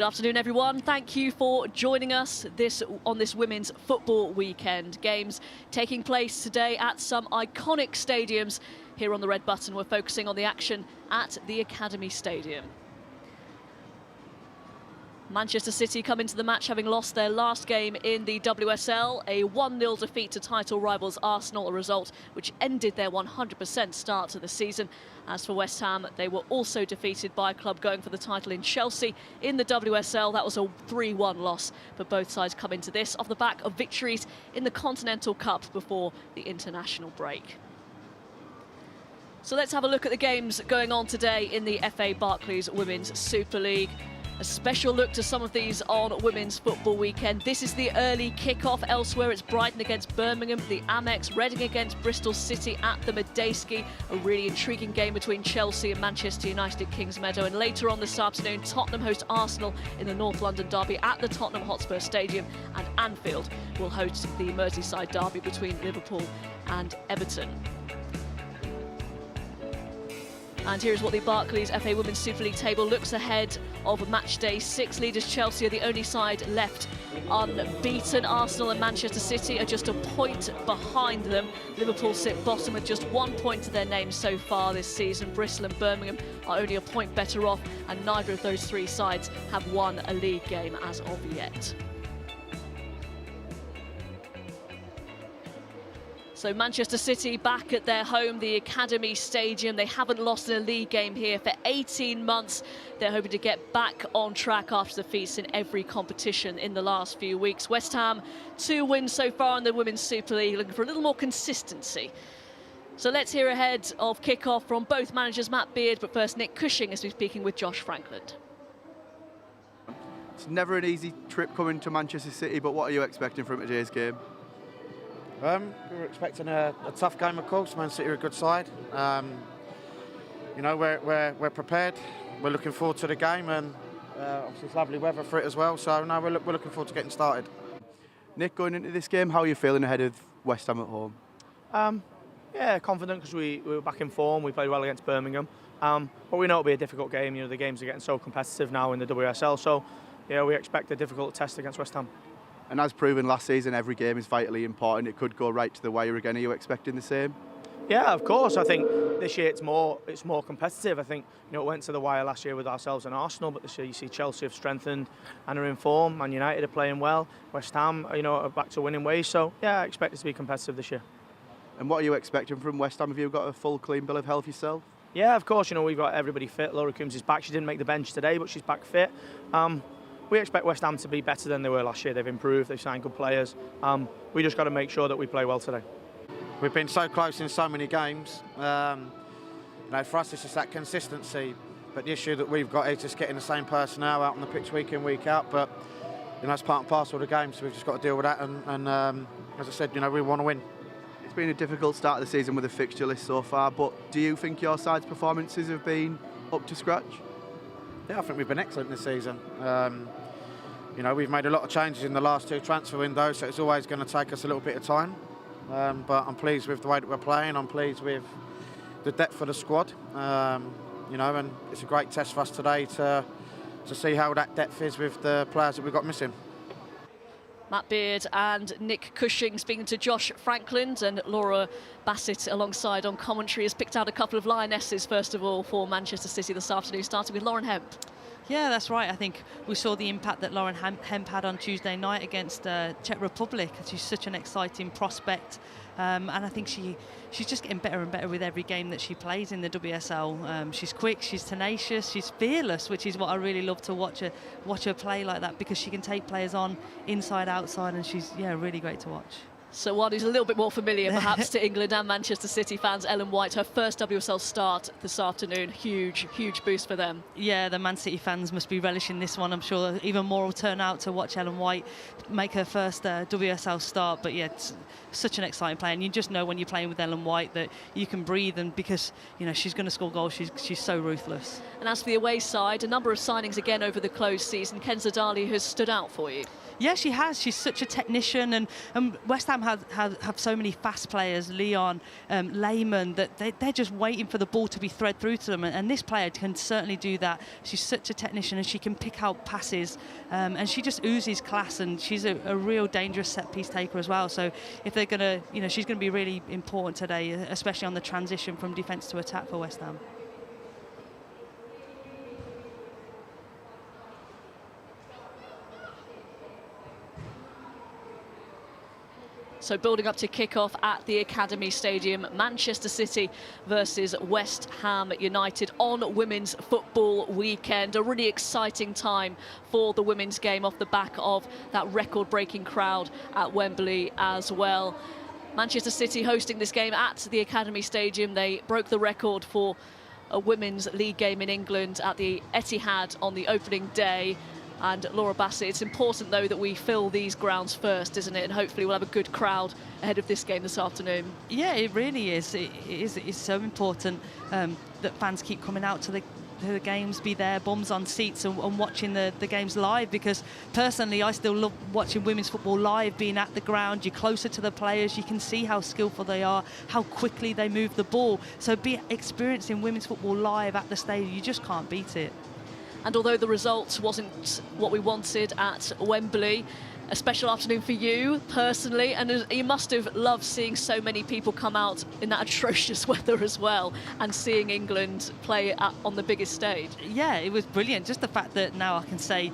Good afternoon, everyone. Thank you for joining us on this women's football weekend. Games taking place today at some iconic stadiums. Here on the Red Button, we're focusing on the action at the Academy Stadium. Manchester City come into the match having lost their last game in the WSL, a 1-0 defeat to title rivals Arsenal, a result which ended their 100% start to the season. As for West Ham, they were also defeated by a club going for the title in Chelsea in the WSL. That was a 3-1 loss, but both sides come into this off the back of victories in the Continental Cup before the international break. So let's have a look at the games going on today in the FA Barclays Women's Super League. A special look to some of these on Women's Football Weekend. This is the early kick-off. Elsewhere, it's Brighton against Birmingham, the Amex, Reading against Bristol City at the Madejski. A really intriguing game between Chelsea and Manchester United at Kingsmeadow. And later on this afternoon, Tottenham host Arsenal in the North London derby at the Tottenham Hotspur Stadium. And Anfield will host the Merseyside derby between Liverpool and Everton. And here's what the Barclays FA Women's Super League table looks ahead of match day 6. Leaders Chelsea are the only side left unbeaten. Arsenal and Manchester City are just a point behind them. Liverpool sit bottom with just 1 point to their name so far this season. Bristol and Birmingham are only a point better off, and neither of those three sides have won a league game as of yet. So Manchester City back at their home, the Academy Stadium. They haven't lost in a league game here for 18 months. They're hoping to get back on track after defeats in every competition in the last few weeks. West Ham, 2 wins so far in the Women's Super League, looking for a little more consistency. So let's hear ahead of kick-off from both managers, Matt Beard, but first Nick Cushing as we're speaking with Josh Franklin. It's never an easy trip coming to Manchester City, but what are you expecting from today's game? We were expecting a tough game, of course. Man City are a good side. You know, we're prepared. We're looking forward to the game, and obviously it's lovely weather for it as well. So no, we're looking forward to getting started. Nick, going into this game, how are you feeling ahead of West Ham at home? Yeah, confident because we were back in form. We played well against Birmingham, but we know it'll be a difficult game. You know, the games are getting so competitive now in the WSL. So yeah, we expect a difficult test against West Ham. And as proven last season, every game is vitally important. It could go right to the wire again. Are you expecting the same? Yeah, of course. I think this year it's more competitive. I think it went to the wire last year with ourselves and Arsenal, but this year you see Chelsea have strengthened and are in form. Man United are playing well. West Ham, are back to winning ways. So yeah, I expect it to be competitive this year. And what are you expecting from West Ham? Have you got a full, clean bill of health yourself? Yeah, of course. We've got everybody fit. Laura Coombs is back. She didn't make the bench today, but she's back fit. We expect West Ham to be better than they were last year. They've improved, they've signed good players. We just got to make sure that we play well today. We've been so close in so many games. For us, it's just that consistency. But the issue that we've got is just getting the same personnel out on the pitch week in, week out. But it's part and parcel of the game, so we've just got to deal with that. And as I said, we want to win. It's been a difficult start of the season with the fixture list so far, but do you think your side's performances have been up to scratch? Yeah, I think we've been excellent this season. We've made a lot of changes in the last 2 transfer windows, so it's always going to take us a little bit of time. But I'm pleased with the way that we're playing. I'm pleased with the depth of the squad. And it's a great test for us today to see how that depth is with the players that we've got missing. Matt Beard and Nick Cushing speaking to Josh Franklin, and Laura Bassett alongside on commentary has picked out a couple of lionesses first of all for Manchester City this afternoon, starting with Lauren Hemp. Yeah, that's right. I think we saw the impact that Lauren Hemp had on Tuesday night against Czech Republic. She's such an exciting prospect, and I think she's just getting better and better with every game that she plays in the WSL. She's quick, she's tenacious, she's fearless, which is what I really love to watch her play like that, because she can take players on inside, outside, and she's really great to watch. So one who's a little bit more familiar perhaps to England and Manchester City fans, Ellen White, her first WSL start this afternoon. Huge boost for them. Yeah, the Man City fans must be relishing this one. I'm sure even more will turn out to watch Ellen White make her first WSL start. But yeah, it's such an exciting player, and you just know when you're playing with Ellen White that you can breathe, and because she's going to score goals, she's so ruthless. And as for the away side, a number of signings again over the closed season. Kenza Dali has stood out for you. Yeah, she has. She's such a technician, and West Ham Ham have so many fast players, Leon, Lehman, that they're just waiting for the ball to be thread through to them, and this player can certainly do that. She's such a technician, and she can pick out passes, and she just oozes class, and she's a real dangerous set piece taker as well. So if they're going to, she's going to be really important today, especially on the transition from defence to attack for West Ham. So building up to kick-off at the Academy Stadium, Manchester City versus West Ham United on Women's Football Weekend. A really exciting time for the women's game off the back of that record-breaking crowd at Wembley as well. Manchester City hosting this game at the Academy Stadium. They broke the record for a women's league game in England at the Etihad on the opening day. And Laura Bassett, it's important, though, that we fill these grounds first, isn't it? And hopefully we'll have a good crowd ahead of this game this afternoon. Yeah, it really is. It's so important that fans keep coming out to the games, be there, bums on seats, and watching the games live, because personally I still love watching women's football live, being at the ground. You're closer to the players, you can see how skillful they are, how quickly they move the ball. So experiencing women's football live at the stadium, you just can't beat it. And although the result wasn't what we wanted at Wembley, a special afternoon for you personally, and you must have loved seeing so many people come out in that atrocious weather as well, and seeing England play on the biggest stage. Yeah, it was brilliant. Just the fact that now I can say,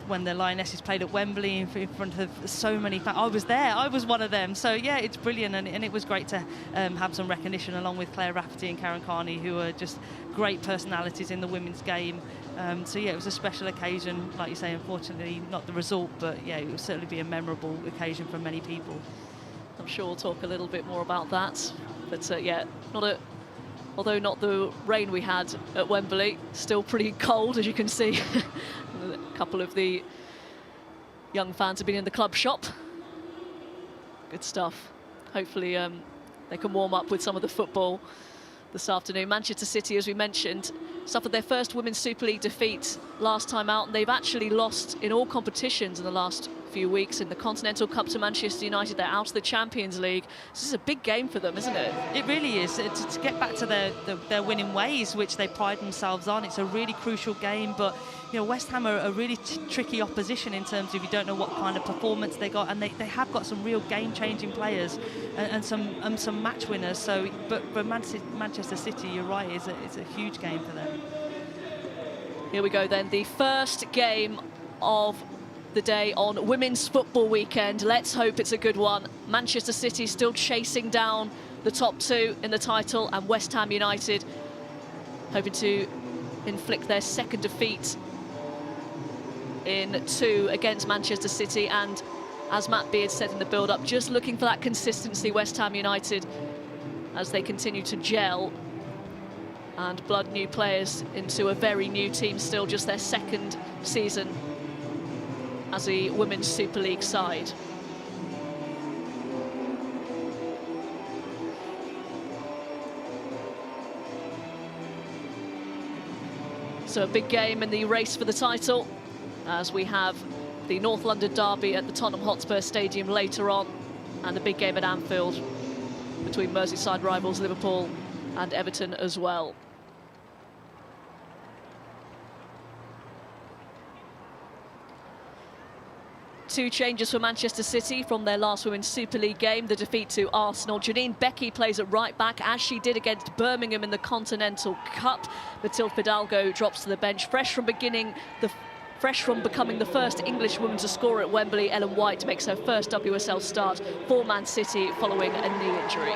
when the Lionesses played at Wembley in front of so many fans, I was there, I was one of them. So yeah, it's brilliant, and it was great to have some recognition along with Claire Rafferty and Karen Carney, who are just great personalities in the women's game. So yeah, it was a special occasion, like you say. Unfortunately, not the result, but yeah, it will certainly be a memorable occasion for many people. I'm sure we'll talk a little bit more about that. But yeah, although not the rain we had at Wembley, still pretty cold, as you can see. A couple of the young fans have been in the club shop. Good stuff. Hopefully they can warm up with some of the football this afternoon. Manchester City, as we mentioned, suffered their first Women's Super League defeat last time out, and they've actually lost in all competitions in the last few weeks. In the Continental Cup to Manchester United, they're out of the Champions League. This is a big game for them, isn't it? It really is. To get back to their winning ways, which they pride themselves on, it's a really crucial game. But West Ham are a really tricky opposition in terms of you don't know what kind of performance they got, and they have got some real game-changing players and some match winners. So, but Manchester City, you're right, it's a huge game for them. Here we go then, the first game of the day on Women's Football Weekend. Let's hope it's a good one. Manchester City still chasing down the top two in the title, and West Ham United hoping to inflict their second defeat in 2 against Manchester City. And as Matt Beard said in the build-up, just looking for that consistency, West Ham United, as they continue to gel and blood new players into a very new team, still just their second season as a Women's Super League side. So a big game in the race for the title, as we have the North London derby at the Tottenham Hotspur Stadium later on, and the big game at Anfield between Merseyside rivals Liverpool and Everton as well. Two changes for Manchester City from their last Women's Super League game, the defeat to Arsenal. Janine Becky plays at right back, as she did against Birmingham in the Continental Cup. Matilde Fidalgo drops to the bench, fresh from becoming the first English woman to score at Wembley. Ellen White makes her first WSL start for Man City following a knee injury.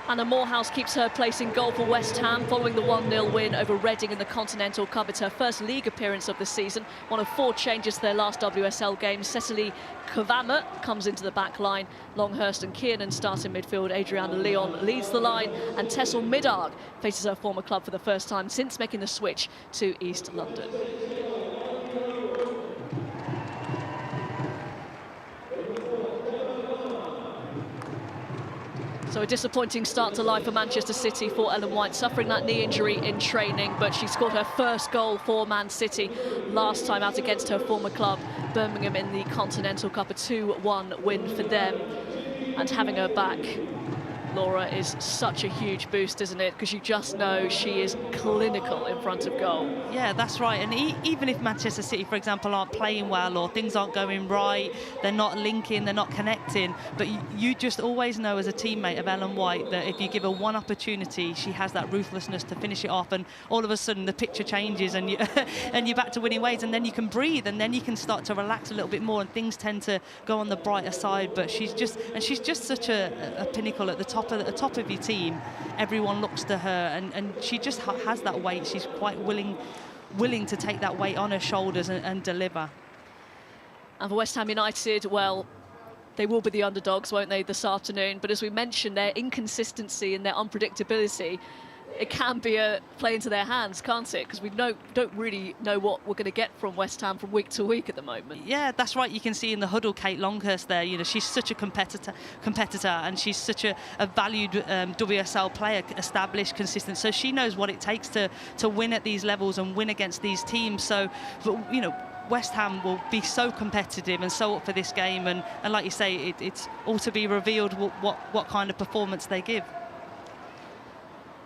Anna Morehouse keeps her place in goal for West Ham following the 1-0 win over Reading in the Continental Cup. It's her first league appearance of the season. One of 4 changes to their last WSL game. Cecily Kavama comes into the back line. Longhurst and Kiernan start in midfield. Adriana Leon leads the line, and Tessel Middag faces her former club for the first time since making the switch to East London. So a disappointing start to life for Manchester City for Ellen White, suffering that knee injury in training, but she scored her first goal for Man City last time out against her former club, Birmingham, in the Continental Cup, a 2-1 win for them. And having her back, Laura, is such a huge boost, isn't it? Because you just know she is clinical in front of goal. Yeah, that's right. And even if Manchester City, for example, aren't playing well or things aren't going right, they're not linking, they're not connecting, but you just always know as a teammate of Ellen White that if you give her one opportunity, she has that ruthlessness to finish it off, and all of a sudden the picture changes and, and you're back to winning ways, and then you can breathe, and then you can start to relax a little bit more, and things tend to go on the brighter side. But she's just such a pinnacle at the top of your team. Everyone looks to her, and she just has that weight. She's quite willing to take that weight on her shoulders and deliver. And for West Ham United, well, they will be the underdogs, won't they, this afternoon? But as we mentioned, their inconsistency and their unpredictability, it can be a play into their hands, can't it? Because we don't really know what we're going to get from West Ham from week to week at the moment. Yeah, that's right. You can see in the huddle Kate Longhurst there. You know, she's such a competitor, and she's such a valued WSL player, established, consistent. So she knows what it takes to win at these levels and win against these teams. So, but, you know, West Ham will be so competitive and so up for this game. And like you say, it's all to be revealed what kind of performance they give.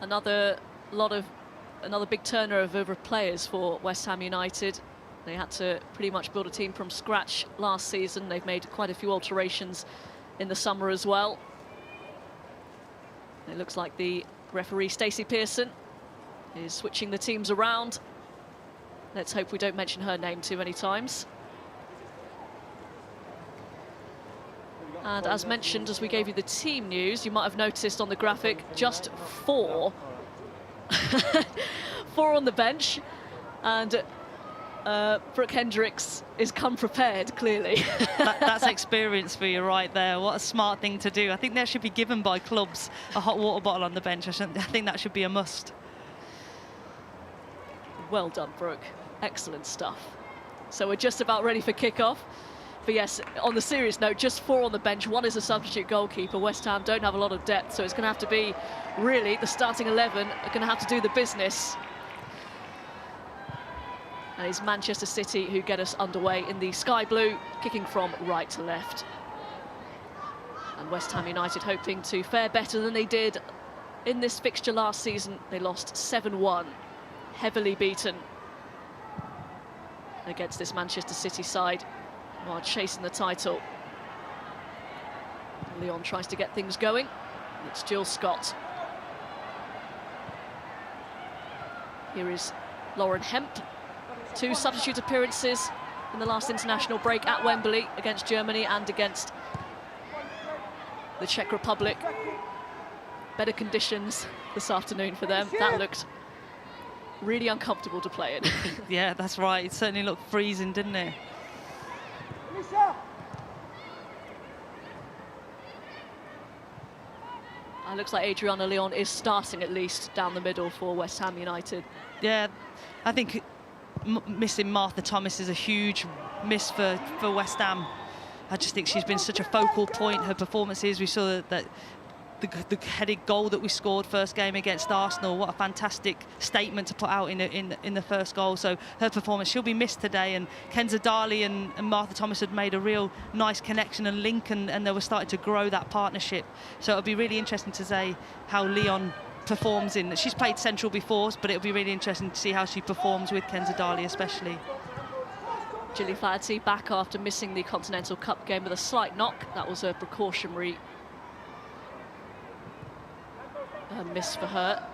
Another big turnover of players for West Ham United. They had to pretty much build a team from scratch last season. They've made quite a few alterations in the summer as well. It looks like the referee Stacey Pearson is switching the teams around. Let's hope we don't mention her name too many times. And as mentioned, as we gave you the team news, you might have noticed on the graphic just four on the bench. And Brooke Hendricks is come prepared, clearly. That's experience for you right there. What a smart thing to do. I think that should be given by clubs, a hot water bottle on the bench. I think that should be a must. Well done, Brooke. Excellent stuff. So we're just about ready for kick-off. But yes, on the serious note, just four on the bench. One is a substitute goalkeeper. West Ham don't have a lot of depth, so it's going to have to be, really, the starting 11 are going to have to do the business. And it's Manchester City who get us underway in the sky blue, kicking from right to left. And West Ham United hoping to fare better than they did in this fixture last season. They lost 7-1, heavily beaten against this Manchester City side, while chasing the title. Leon tries to get things going. It's Jill Scott. Here is Lauren Hemp. 2 substitute appearances in the last international break at Wembley against Germany and against the Czech Republic. Better conditions this afternoon for them. That looked really uncomfortable to play in. Yeah, that's right. It certainly looked freezing, didn't it? It looks like Adriana Leon is starting at least down the middle for West Ham United. Yeah, I think missing Martha Thomas is a huge miss for West Ham. I just think she's been such a focal point. Her performances, we saw that the headed goal that we scored first game against Arsenal. What a fantastic statement to put out in the first goal. So her performance, she'll be missed today. And Kenza Darley and Martha Thomas had made a real nice connection and link, and they were starting to grow that partnership. So it'll be really interesting to see how Leon performs in. She's played central before, but it'll be really interesting to see how she performs with Kenza Darley especially. Gilly Flaherty back after missing the Continental Cup game with a slight knock. That was a precautionary miss for her.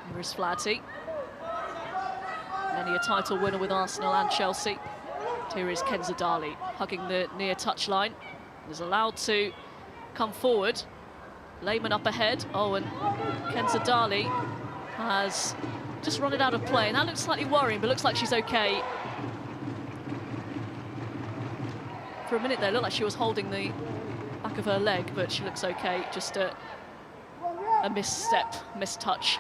Here is Flaherty. Many a title winner with Arsenal and Chelsea. Here is Kenza Darley hugging the near touchline. Is allowed to come forward. Lehman up ahead. Oh, and Kenza Darley has just run it out of play. And that looks slightly worrying, but looks like she's okay. For a minute there, it looked like she was holding the back of her leg, but she looks okay. Just a misstep, mistouch.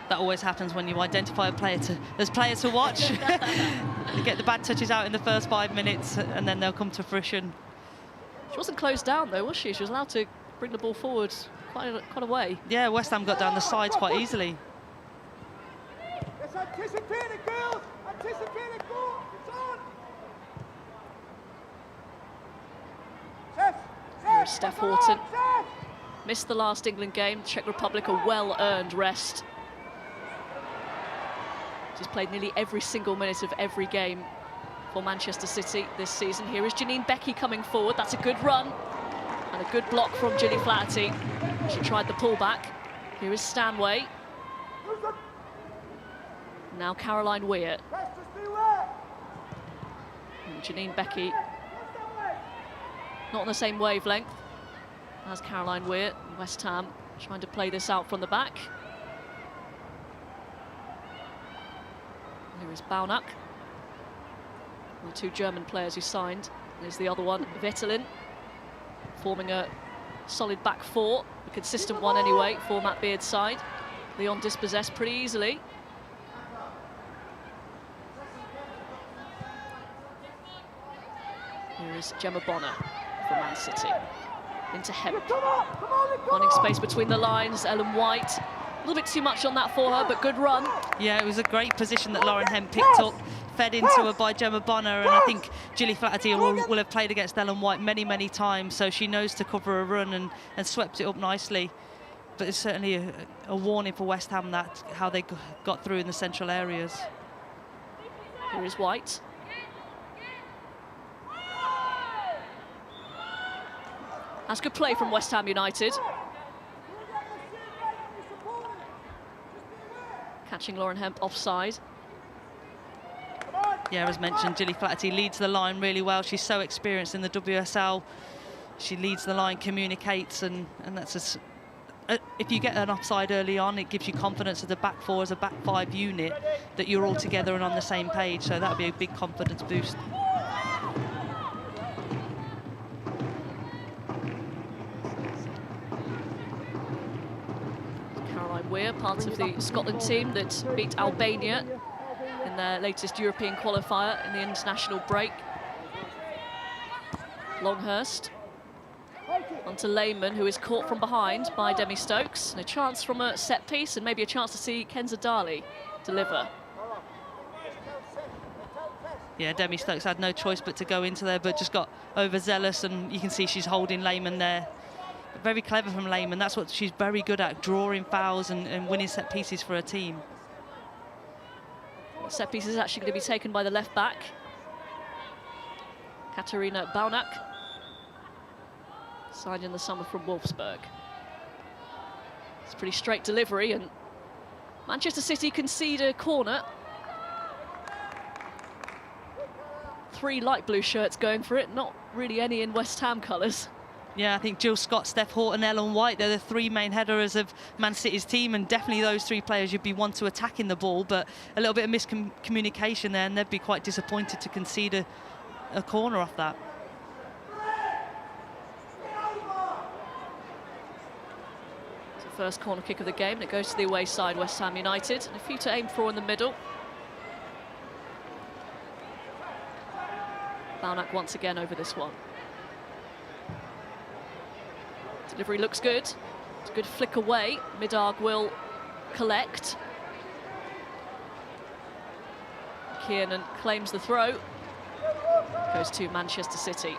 That always happens when you identify a player there's players to watch. You get the bad touches out in the first 5 minutes, and then they'll come to fruition. She wasn't closed down though, was she? She was allowed to bring the ball forward quite a way. Yeah, West Ham got down the sides quite easily. Let's anticipate it, girls! Anticipate it, go! It's on! Here's Steph Horton. Missed the last England game. Czech Republic, a well-earned rest. She's played nearly every single minute of every game for Manchester City this season. Here is Janine Becky coming forward. That's a good run. And a good block from Gilly Flaherty. She tried the pullback. Here is Stanway. Now Caroline Weir. And Janine Becky not on the same wavelength as Caroline Weir. West Ham trying to play this out from the back. Here is Baunack. The two German players who signed. There's the other one, Vettelin, forming a solid back four, a consistent one anyway for Matt Beard's side. Lyon dispossessed pretty easily. Here is Gemma Bonner for Man City. Into Hemp. Finding space between the lines, Ellen White. A little bit too much on that for her, but good run. Yeah, it was a great position that Lauren Hemp picked up, fed into her by Gemma Bonner, and I think Gilly Flaherty will have played against Ellen White many, many times, so she knows to cover a run and swept it up nicely. But it's certainly a warning for West Ham that how they got through in the central areas. Here is White. That's good play from West Ham United. Catching Lauren Hemp offside. Yeah, as mentioned, Gilly Flaherty leads the line really well. She's so experienced in the WSL. She leads the line, communicates, and that's if you get an offside early on, it gives you confidence as a back four, as a back five unit, that you're all together and on the same page. So that would be a big confidence boost. Weir, part of the Scotland team that beat Albania in their latest European qualifier in the international break. Longhurst onto Lehmann, who is caught from behind by Demi Stokes. And a chance from a set piece, and maybe a chance to see Kenza Dali deliver. Yeah, Demi Stokes had no choice but to go into there, but just got overzealous, and you can see she's holding Lehmann there. Very clever from Lehmann. That's what she's very good at, drawing fouls and winning set pieces for her team. Set piece is actually going to be taken by the left back, Katarina Baunack, signed in the summer from Wolfsburg. It's a pretty straight delivery, and Manchester City concede a corner. 3 light blue shirts going for it, not really any in West Ham colours. Yeah, I think Jill Scott, Steph Horton, Ellen White, they're the 3 main headers of Man City's team, and definitely those 3 players you'd be one to attacking the ball, but a little bit of miscommunication there, and they'd be quite disappointed to concede a corner off that. It's the first corner kick of the game, and it goes to the away side, West Ham United. And a few to aim for in the middle. Baunack once again over this one. Delivery looks good. It's a good flick away. Middag will collect. Kiernan claims the throw. Goes to Manchester City.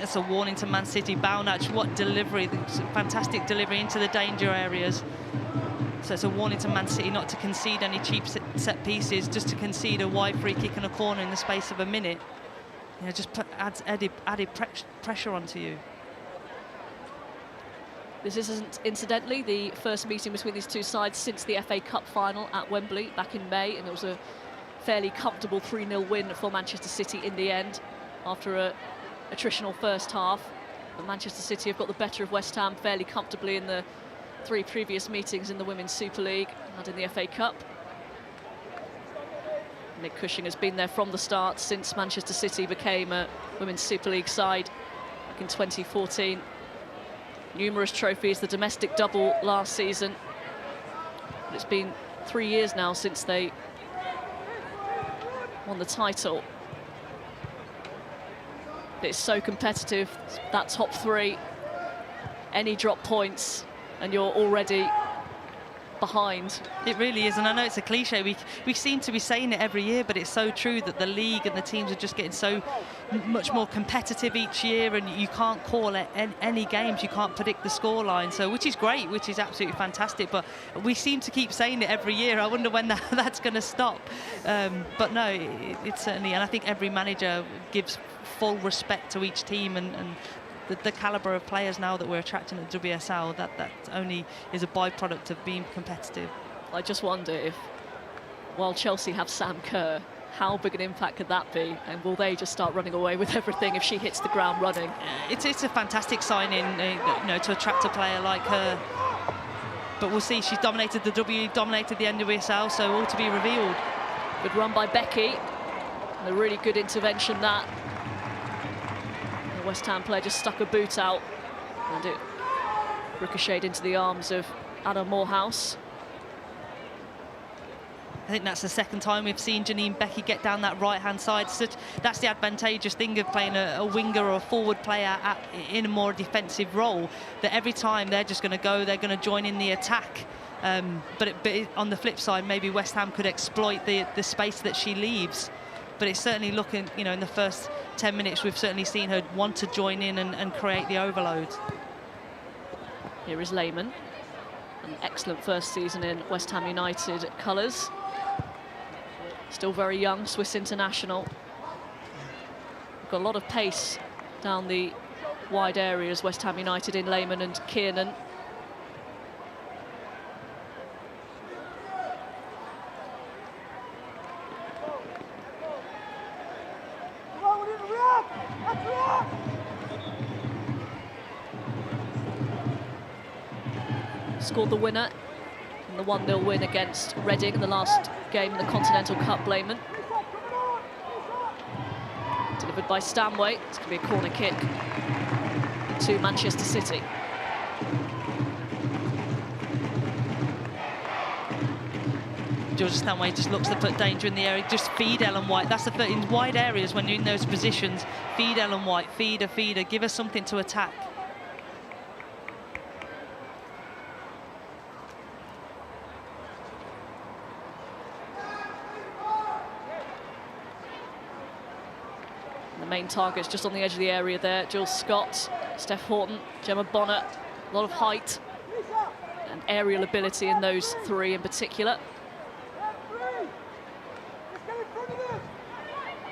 It's a warning to Man City. Baunack, what delivery, fantastic delivery into the danger areas. So it's a warning to Man City not to concede any cheap set pieces, just to concede a wide free kick and a corner in the space of a minute. You know, just adds added pressure onto you. This isn't, incidentally, the first meeting between these two sides since the FA Cup final at Wembley back in May, and it was a fairly comfortable 3-0 win for Manchester City in the end after a attritional first half. But Manchester City have got the better of West Ham fairly comfortably in the 3 previous meetings in the Women's Super League and in the FA Cup. Nick Cushing has been there from the start since Manchester City became a Women's Super League side back in 2014. Numerous trophies, the domestic double last season. But it's been 3 years now since they won the title. It's so competitive, that top three. Any drop points and you're already behind. It really is, and I know it's a cliche. We seem to be saying it every year, but it's so true that the league and the teams are just getting so much more competitive each year, and you can't call it any games. You can't predict the scoreline, so which is great, which is absolutely fantastic. But we seem to keep saying it every year. I wonder when that's going to stop. But no, it's certainly, and I think every manager gives full respect to each team and the calibre of players now that we're attracting at WSL, that only is a byproduct of being competitive. I just wonder if, while Chelsea have Sam Kerr, how big an impact could that be? And will they just start running away with everything if she hits the ground running? It's a fantastic signing, to attract a player like her. But we'll see. She's dominated the dominated the NWSL, so all to be revealed. Good run by Becky. And a really good intervention that. The West Ham player just stuck a boot out and it ricocheted into the arms of Anna Morehouse. I think that's the second time we've seen Janine Becky get down that right-hand side. That's the advantageous thing of playing a winger or a forward player in a more defensive role, that every time they're just going to go, they're going to join in the attack. But on the flip side, maybe West Ham could exploit the space that she leaves. But it's certainly looking, in the first 10 minutes, we've certainly seen her want to join in and create the overload. Here is Lehmann. An excellent first season in West Ham United colours. Still very young, Swiss international. Got a lot of pace down the wide areas, West Ham United in Lehmann and Kiernan. Scored the winner in the 1-0 win against Reading in the last game in the Continental Cup, Lehmann. Delivered by Stanway. It's going to be a corner kick to Manchester City. Georgia Stanway just looks to put danger in the area. Just feed Ellen White. That's the in wide areas when you're in those positions. Feed Ellen White. Feed her. Give her something to attack. Main targets just on the edge of the area there. Jill Scott, Steph Horton, Gemma Bonner. A lot of height and aerial ability in those three in particular.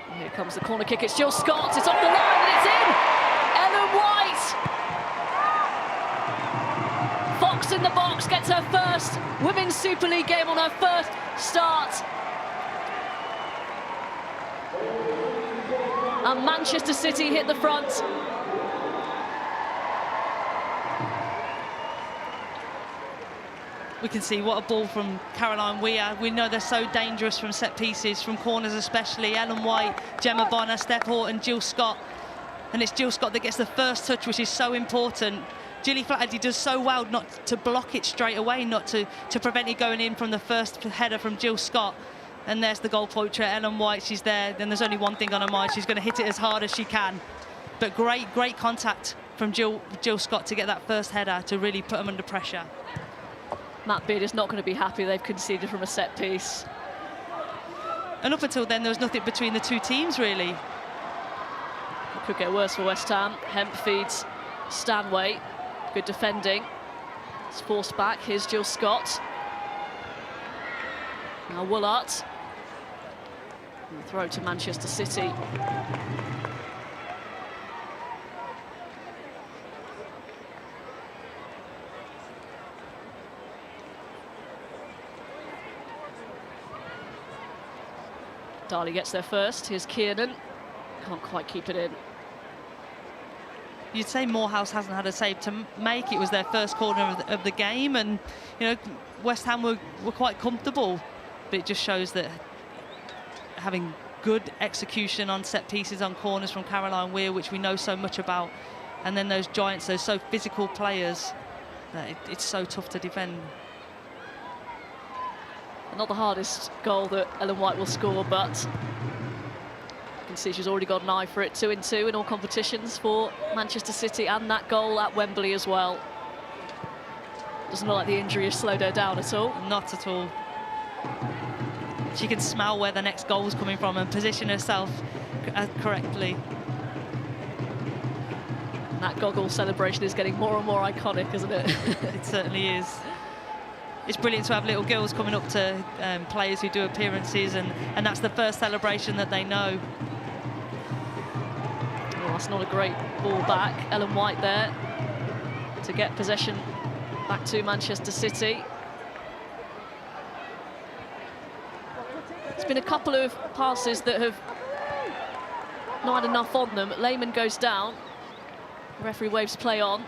And here comes the corner kick. It's Jill Scott. It's off the line and it's in. Ellen White. Fox in the box gets her first Women's Super League game on her first start. And Manchester City hit the front. We can see what a ball from Caroline Weir. We know they're so dangerous from set pieces, from corners especially. Ellen White, Gemma Bonner, Steph Horton, Jill Scott. And it's Jill Scott that gets the first touch, which is so important. Gilly Flaherty does so well not to block it straight away, not to prevent it going in from the first header from Jill Scott. And there's the goal poacher, Ellen White. She's there. Then there's only one thing on her mind. She's going to hit it as hard as she can. But great contact from Jill Scott to get that first header to really put them under pressure. Matt Beard is not going to be happy they've conceded from a set piece. And up until then, there was nothing between the two teams, really. It could get worse for West Ham. Hemp feeds Stanway. Good defending. It's forced back. Here's Jill Scott. Now Woolart. And throw to Manchester City. Darley gets there first. Here's Kiernan. Can't quite keep it in. You'd say Morehouse hasn't had a save to make. It was their first corner of the game, and West Ham were quite comfortable. But it just shows that having good execution on set pieces, on corners from Caroline Weir, which we know so much about, and then those giants, those so physical players, that it's so tough to defend. Not the hardest goal that Ellen White will score, but you can see she's already got an eye for it. 2-2 in all competitions for Manchester City, and that goal at Wembley as well. Doesn't look like the injury has slowed her down at all. Not at all. She can smell where the next goal is coming from and position herself correctly. And that goggle celebration is getting more and more iconic, isn't it? It certainly is. It's brilliant to have little girls coming up to players who do appearances, and that's the first celebration that they know. Well, that's not a great ball back. Ellen White there to get possession back to Manchester City. There's been a couple of passes that have not had enough on them. Lehmann goes down. The referee waves play on.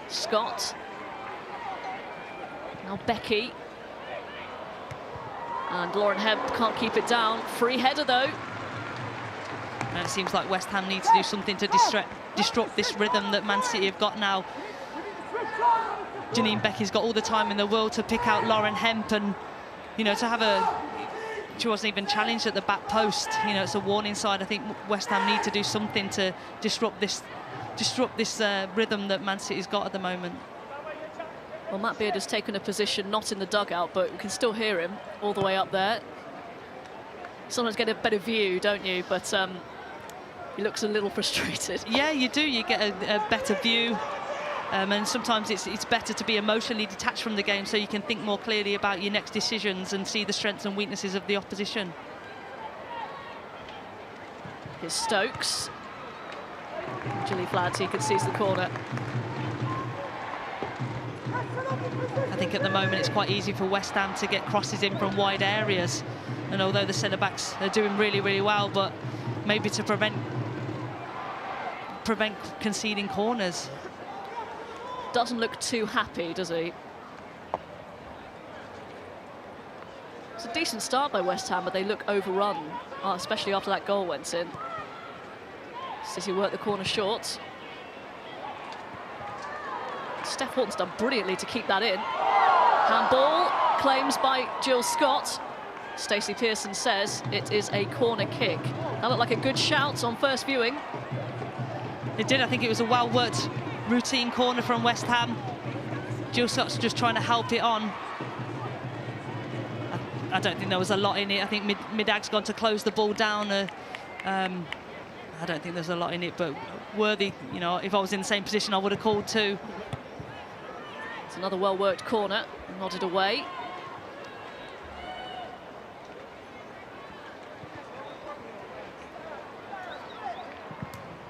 Scott. Now Becky. And Lauren Hemp can't keep it down. Free header though. And it seems like West Ham need to do something to disrupt this rhythm that Man City have got now. Janine Becky's got all the time in the world to pick out Lauren Hemp, and, you know, to have she wasn't even challenged at the back post. You know, it's a warning sign. I think West Ham need to do something to disrupt this rhythm that Man City's got at the moment. Well, Matt Beard has taken a position not in the dugout, but we can still hear him all the way up there. Sometimes get a better view, don't you? But he looks a little frustrated. Yeah, you do. You get a better view. And sometimes it's better to be emotionally detached from the game, so you can think more clearly about your next decisions and see the strengths and weaknesses of the opposition. Here's Stokes. Julie Flaherty concedes the corner. I think at the moment it's quite easy for West Ham to get crosses in from wide areas, and although the centre-backs are doing really, really well, but maybe to prevent conceding corners. Doesn't look too happy, does he? It's a decent start by West Ham, but they look overrun, especially after that goal went in. City work the corner short. Steph Horton's done brilliantly to keep that in. Handball, claims by Jill Scott. Stacey Pearson says it is a corner kick. That looked like a good shout on first viewing. It did. I think it was a well-worked routine corner from West Ham. Jill Scott's just trying to help it on. I don't think there was a lot in it. I think Midag's gone to close the ball down. I don't think there's a lot in it, but worthy. You know, if I was in the same position, I would have called too. It's another well-worked corner, nodded away.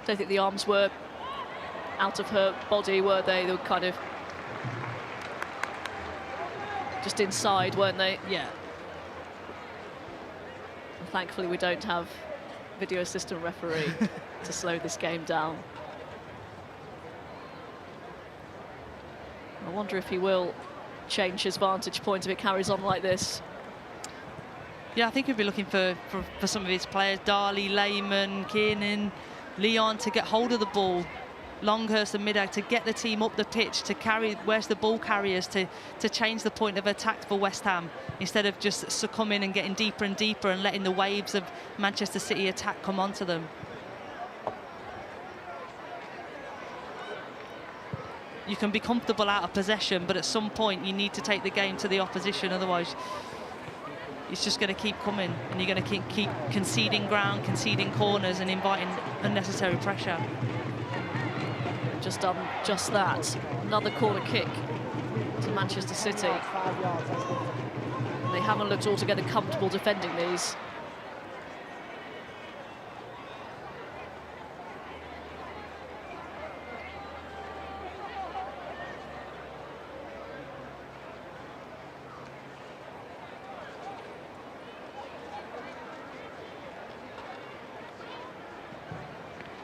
Don't think the arms were out of her body, were they? They were kind of just inside, weren't they? Yeah. And thankfully, we don't have video assistant referee to slow this game down. I wonder if he will change his vantage point if it carries on like this. Yeah, I think he'll be looking for some of his players, Darley, Lehmann, Kiernan, Leon, to get hold of the ball. Longhurst and Midag to get the team up the pitch, to carry, where's the ball carriers, to change the point of attack for West Ham, instead of just succumbing and getting deeper and deeper and letting the waves of Manchester City attack come onto them. You can be comfortable out of possession, but at some point you need to take the game to the opposition, otherwise it's just going to keep coming, and you're going to keep conceding ground, conceding corners and inviting unnecessary pressure. Just done just that. Another corner kick to Manchester City. They haven't looked altogether comfortable defending these.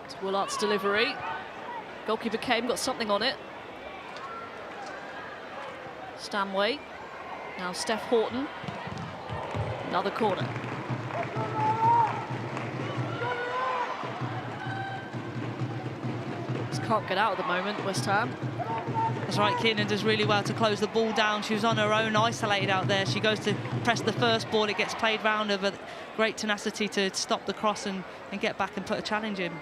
It's Willart's delivery. Goalkeeper came, got something on it. Stanway. Now Steph Horton. Another corner. Just can't get out at the moment, West Ham. That's right, Kiernan does really well to close the ball down. She was on her own, isolated out there. She goes to press the first ball, it gets played round her, but great tenacity to stop the cross and get back and put a challenge in.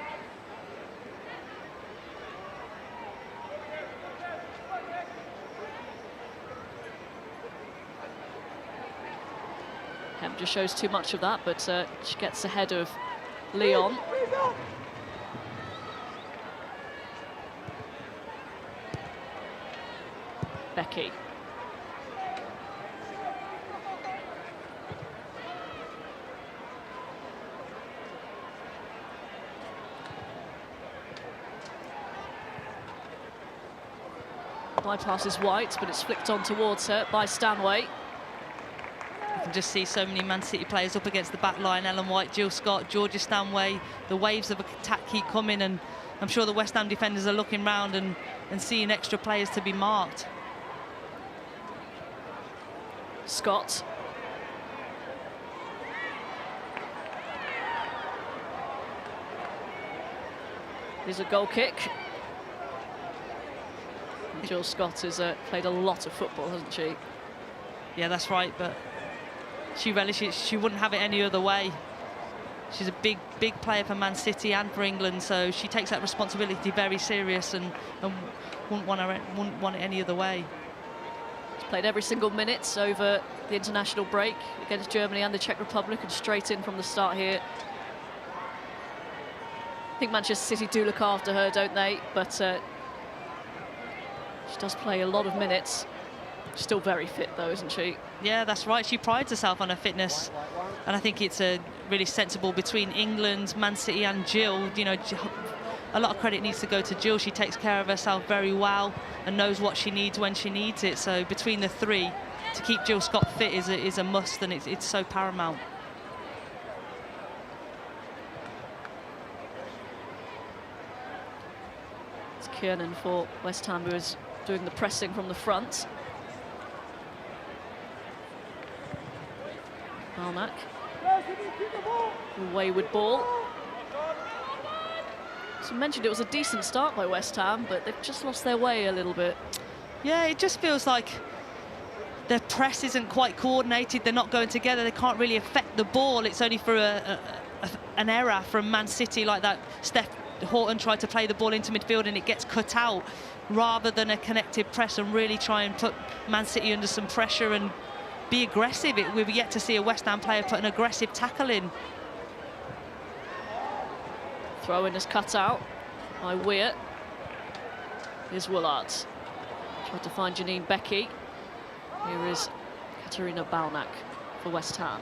Hemp just shows too much of that, but she gets ahead of Leon. Becky. Bypass is White, but it's flicked on towards her by Stanway. You can just see so many Man City players up against the back line. Ellen White, Jill Scott, Georgia Stanway. The waves of attack keep coming, and I'm sure the West Ham defenders are looking round and seeing extra players to be marked. Scott. Here's a goal kick. Jill Scott has played a lot of football, hasn't she? Yeah, that's right, but she relishes, she wouldn't have it any other way. She's a big player for Man City and for England, so she takes that responsibility very serious and wouldn't want it any other way. Played every single minute over the international break against Germany and the Czech Republic, and straight in from the start here. I think Manchester City do look after her, don't they? But she does play a lot of minutes. Still very fit though, isn't she? Yeah, that's right. She prides herself on her fitness, and I think it's a really sensible between England, Man City and Jill. You know, a lot of credit needs to go to Jill. She takes care of herself very well and knows what she needs when she needs it. So between the three, to keep Jill Scott fit is a must, and it's so paramount. It's Kiernan for West Ham who is doing the pressing from the front. Balnack. A wayward ball. So mentioned it was a decent start by West Ham, but they've just lost their way a little bit. Yeah, it just feels like their press isn't quite coordinated. They're not going together. They can't really affect the ball. It's only for an error from Man City like that. Steph Horton tried to play the ball into midfield and it gets cut out, rather than a connected press and really try and put Man City under some pressure and be aggressive. We've yet to see a West Ham player put an aggressive tackle in. Throw-in is cut out by Weir. Here's Woolard. Tried to find Janine Becky. Here is Katarina Balnack for West Ham.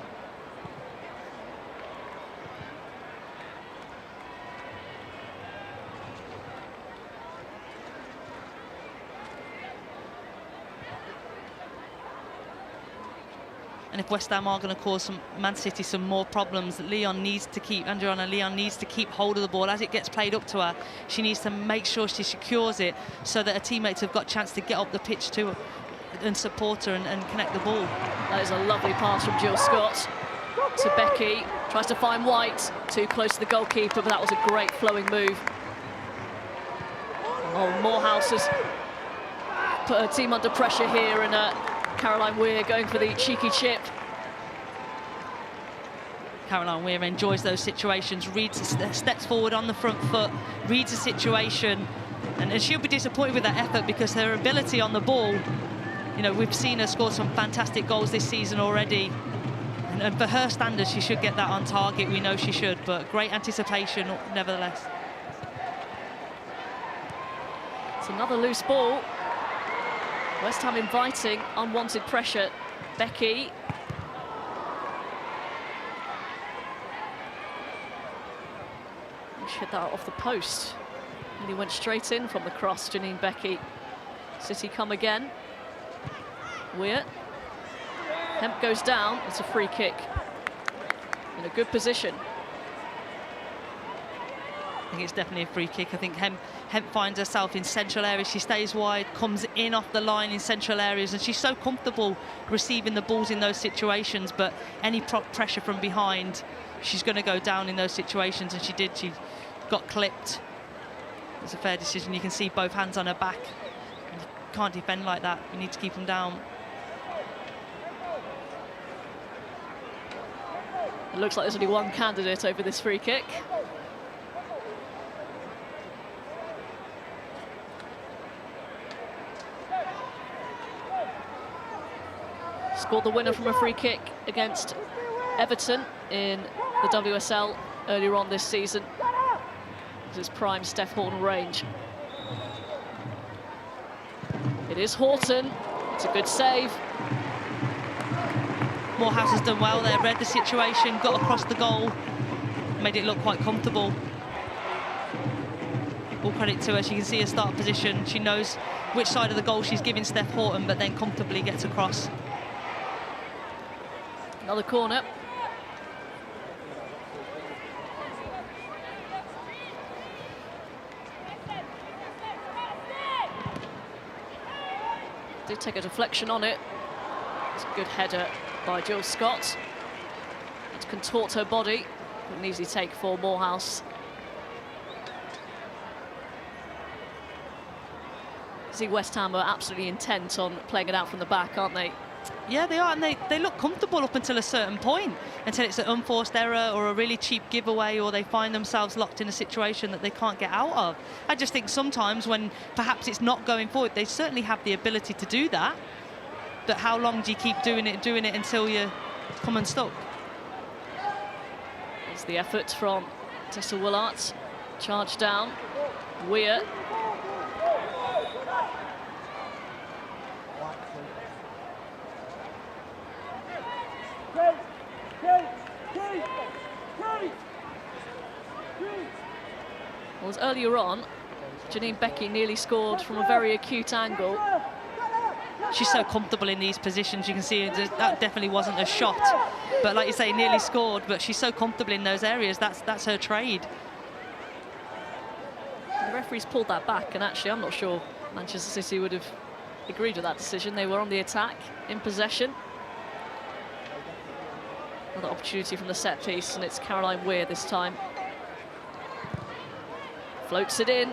And if West Ham are going to cause Man City some more problems, Adriana Leon needs to keep hold of the ball as it gets played up to her. She needs to make sure she secures it so that her teammates have got a chance to get up the pitch to her and support her and connect the ball. That is a lovely pass from Jill Scott to Becky. Tries to find White, too close to the goalkeeper, but that was a great flowing move. Oh, Morehouse has put her team under pressure here, and Caroline Weir going for the cheeky chip. Caroline Weir enjoys those situations, steps forward on the front foot, reads the situation, and she'll be disappointed with that effort because her ability on the ball, you know, we've seen her score some fantastic goals this season already, and for her standards she should get that on target. We know she should, but great anticipation nevertheless. It's another loose ball. West Ham inviting unwanted pressure. Becky. She hit that off the post. And he went straight in from the cross, Janine Becky. City come again. Weir. Hemp goes down. It's a free kick. In a good position. I think it's definitely a free kick. I think Hemp finds herself in central areas. She stays wide, comes in off the line in central areas, and she's so comfortable receiving the balls in those situations, but any pressure from behind, she's going to go down in those situations, and she did. She got clipped. It's a fair decision. You can see both hands on her back. can't defend like that. We need to keep them down. It looks like there's only one candidate over this free kick. Scored the winner from a free kick against Everton in the WSL earlier on this season. This is prime Steph Horton range. It is Horton. It's a good save. Morehouse has done well there, read the situation, got across the goal, made it look quite comfortable. All credit to her, she can see her start position. She knows which side of the goal she's giving Steph Horton, but then comfortably gets across. Another corner. Did take a deflection on it. It's a good header by Jill Scott. To contort her body. An easy take for Morehouse. See, West Ham are absolutely intent on playing it out from the back, aren't they? Yeah, they are, and they look comfortable up until a certain point, until it's an unforced error or a really cheap giveaway, or they find themselves locked in a situation that they can't get out of. I just think sometimes when perhaps it's not going forward, they certainly have the ability to do that, but how long do you keep doing it until you come unstuck? There's the effort from Tessa Willart. Charge down. Weir. Well, as earlier on, Janine Becky nearly scored from a very acute angle. She's so comfortable in these positions. You can see that definitely wasn't a shot, but like you say, nearly scored. But she's so comfortable in those areas. That's her trade. The referees pulled that back, and actually, I'm not sure Manchester City would have agreed with that decision. They were on the attack, in possession. Another opportunity from the set piece, and it's Caroline Weir this time. Floats it in.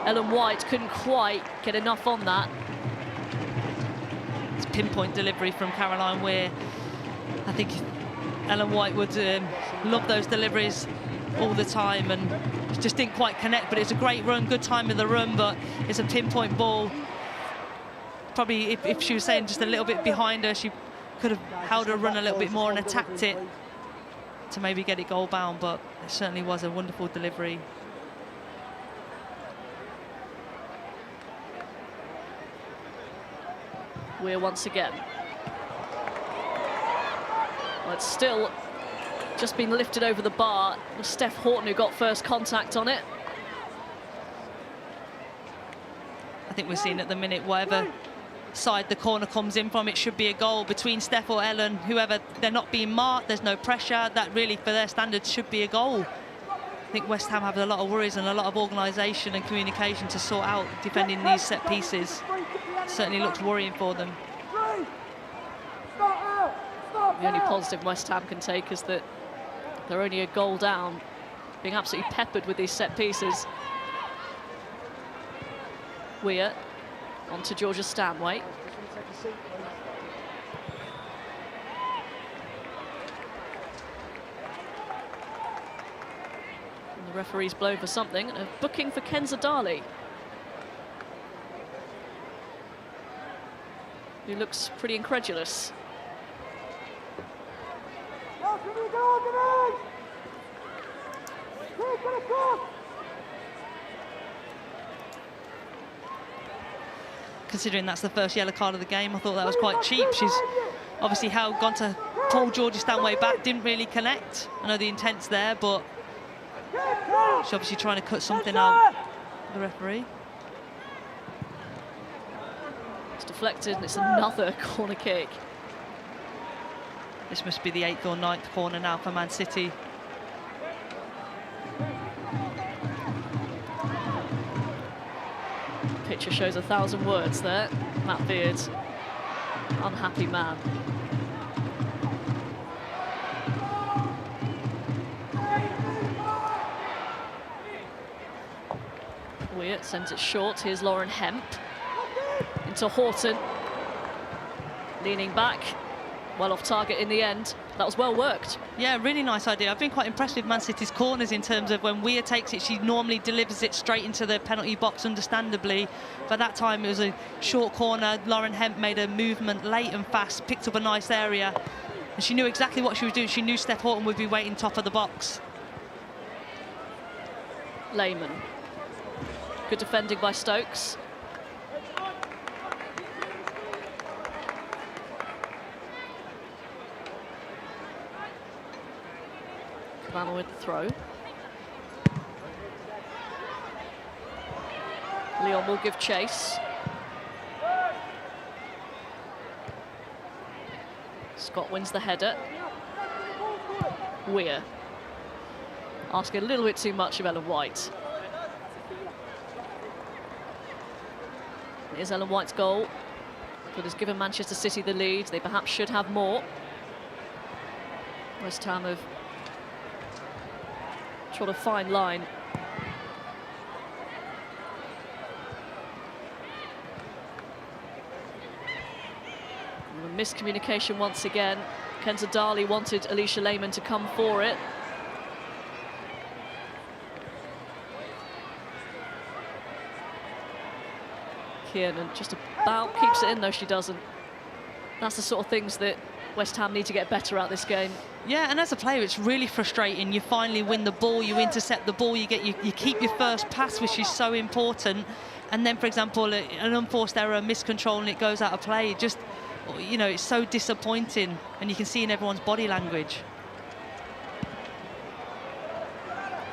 Ellen White couldn't quite get enough on that. It's pinpoint delivery from Caroline Weir. I think Ellen White would love those deliveries all the time, and just didn't quite connect. But it's a great run, good time in the run, but it's a pinpoint ball. Probably if she was saying just a little bit behind her, she could have held her run a little bit more and attacked it to maybe get it goal bound, but it certainly was a wonderful delivery. Weir once again. Well, it's still just been lifted over the bar. It was Steph Horton who got first contact on it. I think we're seeing at the minute, whatever side the corner comes in from, it should be a goal between Steph or Ellen, whoever. They're not being marked, there's no pressure. That really, for their standards, should be a goal. I think West Ham have a lot of worries and a lot of organisation and communication to sort out defending these set pieces. Certainly looks worrying for them. The only positive West Ham can take is that they're only a goal down, being absolutely peppered with these set pieces. Weir on to Georgia Stanway. And the referee's blown for something, a booking for Kenza Darley, who looks pretty incredulous. Considering that's the first yellow card of the game, I thought that was quite cheap. She's obviously gone to pull Georgia Stanway back, didn't really connect. I know the intent's there, but she's obviously trying to cut something out, the referee. It's deflected, and it's another corner kick. This must be the 8th or 9th corner now for Man City. Picture shows 1,000 words there. Matt Beard, unhappy man. Weir sends it short. Here's Lauren Hemp. into Horton. Leaning back, well off target in the end. That was well worked. Yeah, really nice idea. I've been quite impressed with Man City's corners in terms of when Weir takes it, she normally delivers it straight into the penalty box, understandably. But that time it was a short corner. Lauren Hemp made a movement late and fast, picked up a nice area. And she knew exactly what she was doing. She knew Steph Horton would be waiting top of the box. Lehman. Good defending by Stokes. Cabana with the throw. Leon will give chase. Scott wins the header. Weir. Asking a little bit too much of Ellen White. Here's Ellen White's goal. But has given Manchester City the lead. They perhaps should have more. West Ham have trod a fine line. And a miscommunication once again. Kenza Dali wanted Alicia Lehman to come for it. Kiernan just about keeps it in, though she doesn't. That's the sort of things that West Ham need to get better at this game. Yeah, and as a player, it's really frustrating. You finally win the ball, you intercept the ball, you keep your first pass, which is so important. And then, for example, an unforced error, a miscontrol, and it goes out of play. It just, you know, it's so disappointing, and you can see in everyone's body language.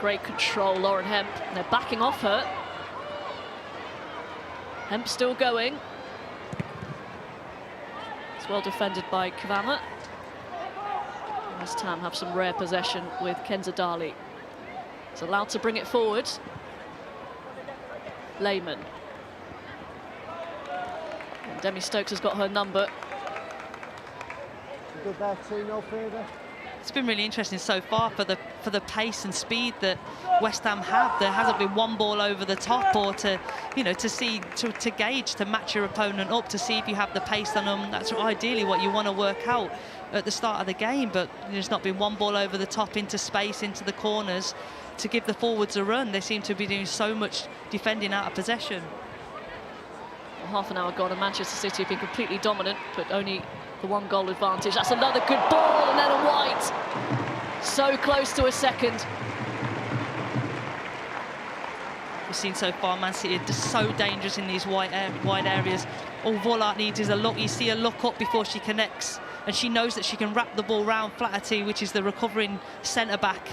Great control, Lauren Hemp. And they're backing off her. Hemp still going. It's well defended by Kavama. West Ham have some rare possession with Kenza Dali. It's allowed to bring it forward. Lehman. And Demi Stokes has got her number. Good there, 2-0 further. It's been really interesting so far for the pace and speed that West Ham have. There hasn't been one ball over the top, or to, you know, to gauge, to match your opponent up, to see if you have the pace on them. That's ideally what you want to work out at the start of the game. But there's not been one ball over the top into space, into the corners, to give the forwards a run. They seem to be doing so much defending out of possession. Well, half an hour gone, and Manchester City have been completely dominant, but only the one goal advantage. That's another good ball, and Ellen White so close to a second. We've seen so far Man City are just so dangerous in these wide areas. All Vollard needs is a look. You see her look up before she connects, and she knows that she can wrap the ball round Flaherty, which is the recovering centre back.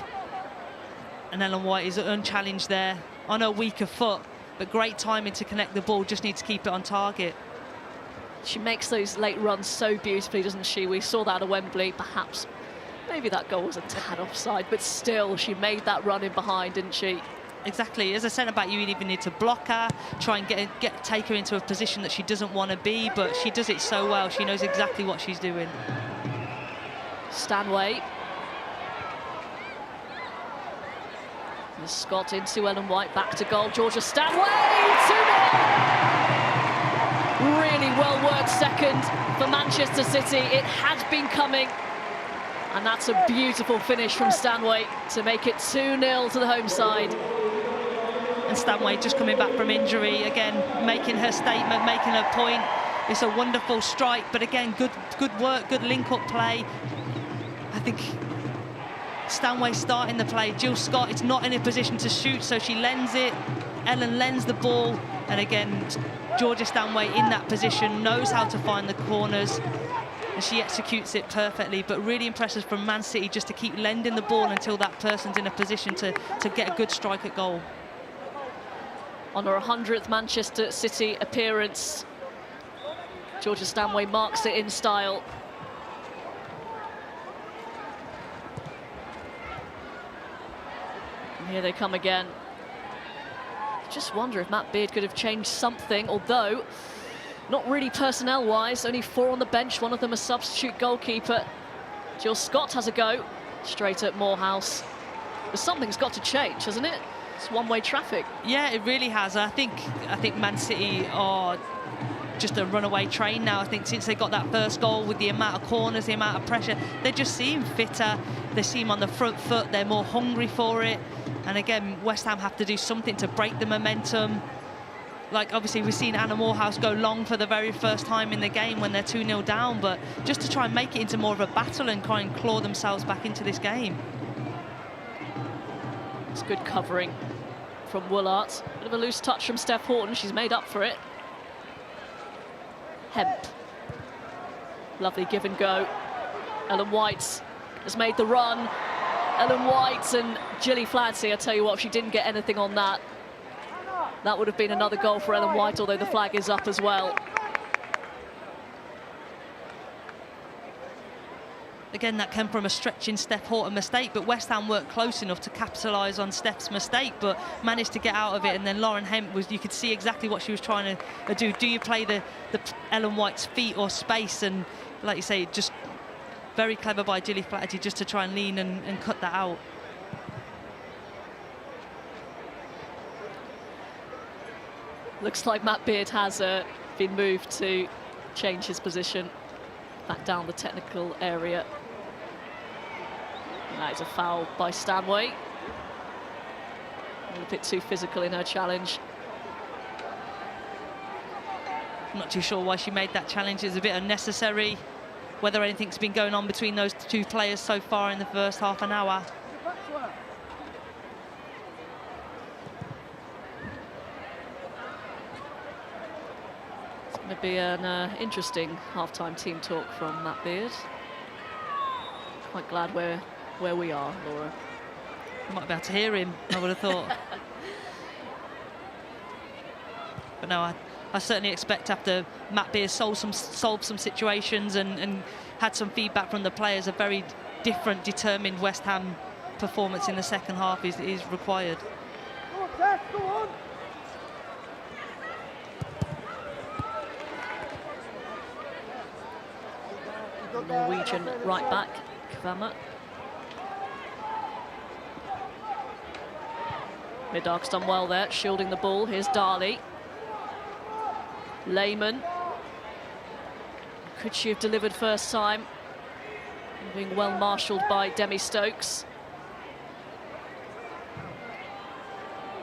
And Ellen White is unchallenged there on her weaker foot, but great timing to connect the ball. Just need to keep it on target. She makes those late runs so beautifully, doesn't she? We saw that at Wembley. Perhaps, maybe that goal was a tad offside, but still, she made that run in behind, didn't she? Exactly. As a centre-back, you even need to block her, try and take her into a position that she doesn't want to be, but she does it so well. She knows exactly what she's doing. Stanway. There's Scott into Ellen White, back to goal. Georgia Stanway, 2-0! Really well-worked second for Manchester City. It had been coming. And that's a beautiful finish from Stanway to make it 2-0 to the home side. And Stanway just coming back from injury, again, making her statement, making her point. It's a wonderful strike, but again, good work, good link-up play. I think Stanway starting the play. Jill Scott is not in a position to shoot, so she lends it. Ellen lends the ball, and again, Georgia Stanway in that position, knows how to find the corners, and she executes it perfectly. But really impressive from Man City just to keep lending the ball until that person's in a position to get a good strike at goal. On her 100th Manchester City appearance, Georgia Stanway marks it in style. And here they come again. Just wonder if Matt Beard could have changed something, although not really personnel-wise. Only 4 on the bench, one of them a substitute goalkeeper. Jill Scott has a go, straight at Morehouse. But something's got to change, hasn't it? It's one-way traffic. Yeah, it really has. I think Man City are just a runaway train now. I think since they got that first goal, with the amount of corners, the amount of pressure, they just seem fitter. They seem on the front foot. They're more hungry for it. And again, West Ham have to do something to break the momentum. Like, obviously, we've seen Anna Morehouse go long for the very first time in the game when they're 2-0 down, but just to try and make it into more of a battle and try and claw themselves back into this game. It's good covering from Woolart. Bit of a loose touch from Steph Horton. She's made up for it. Hemp. Lovely give and go. Ellen White has made the run. Ellen White and Gilly Fladsey, I tell you what, if she didn't get anything on that, that would have been another goal for Ellen White, although the flag is up as well. Again, that came from a stretching Steph Horton mistake, but West Ham weren't close enough to capitalise on Steph's mistake, but managed to get out of it. And then Lauren Hemp you could see exactly what she was trying to do. Do you play the Ellen White's feet or space? And like you say, just very clever by Gilly Flaherty just to try and lean and cut that out. Looks like Matt Beard has been moved to change his position back down the technical area. And that is a foul by Stanway. A little bit too physical in her challenge. I'm not too sure why she made that challenge. It's a bit unnecessary. Whether anything's been going on between those two players so far in the first half an hour. It's going to be an interesting half-time team talk from Matt Beard. Quite glad where we are, Laura. You might be able to hear him, I would have thought. But no, I certainly expect after Matt Beard solved some situations and had some feedback from the players, a very different, determined West Ham performance in the second half is required. Go on, Tess, go on. Norwegian right back, Kvama. Middark's done well there, shielding the ball. Here's Darley. Lehman. Could she have delivered first time? Being well marshalled by Demi Stokes.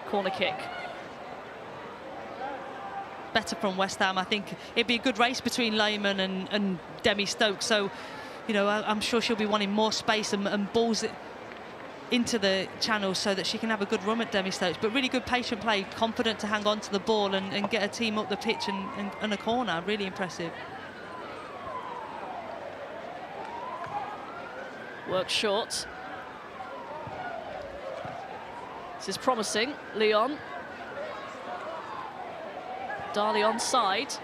Corner kick. Better from West Ham. I think it'd be a good race between Lehman and Demi Stokes. So, you know, I'm sure she'll be wanting more space and balls into the channel so that she can have a good run at Demi Stokes. But really good patient play, confident to hang on to the ball and get a team up the pitch and a corner. Really impressive. Work short. This is promising. Leon. Darley onside.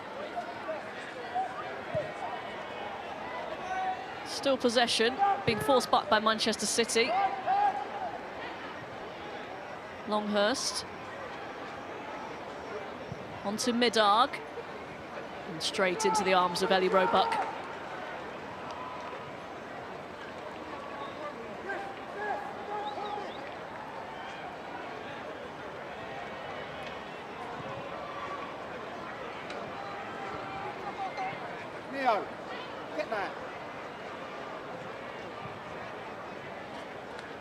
Still possession, being forced back by Manchester City. Longhurst. On to Middarg. And straight into the arms of Ellie Roebuck. Neo, get that.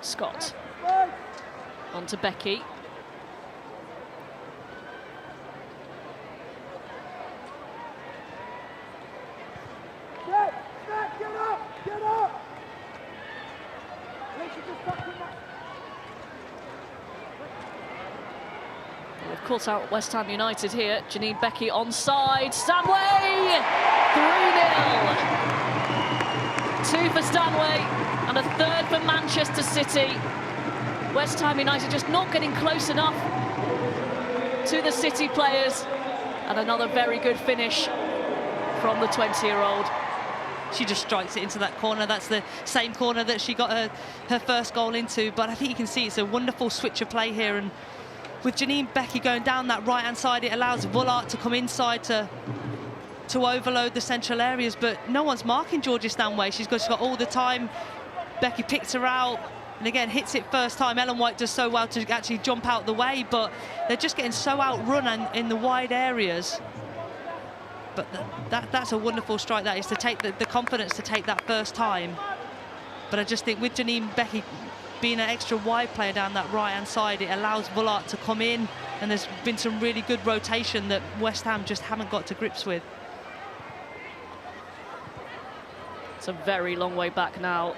Scott. On to Becky. Get up, get up. Well, they've caught out West Ham United here. Janine Becky onside. Stanway! 3-0. 2 for Stanway and a third for Manchester City. West Ham United just not getting close enough to the City players. And another very good finish from the 20-year-old. She just strikes it into that corner. That's the same corner that she got her first goal into. But I think you can see it's a wonderful switch of play here. And with Janine Becky going down that right-hand side, it allows Woolart to come inside to overload the central areas. But no one's marking Georgia Stanway. She's got all the time. Becky picked her out, And again, hits it first time. Ellen White does so well to actually jump out the way, but they're just getting so outrun in the wide areas. But that's a wonderful strike, that is, to take the confidence to take that first time. But I just think with Janine Becky being an extra wide player down that right-hand side, it allows Vullart to come in, and there's been some really good rotation that West Ham just haven't got to grips with. It's a very long way back now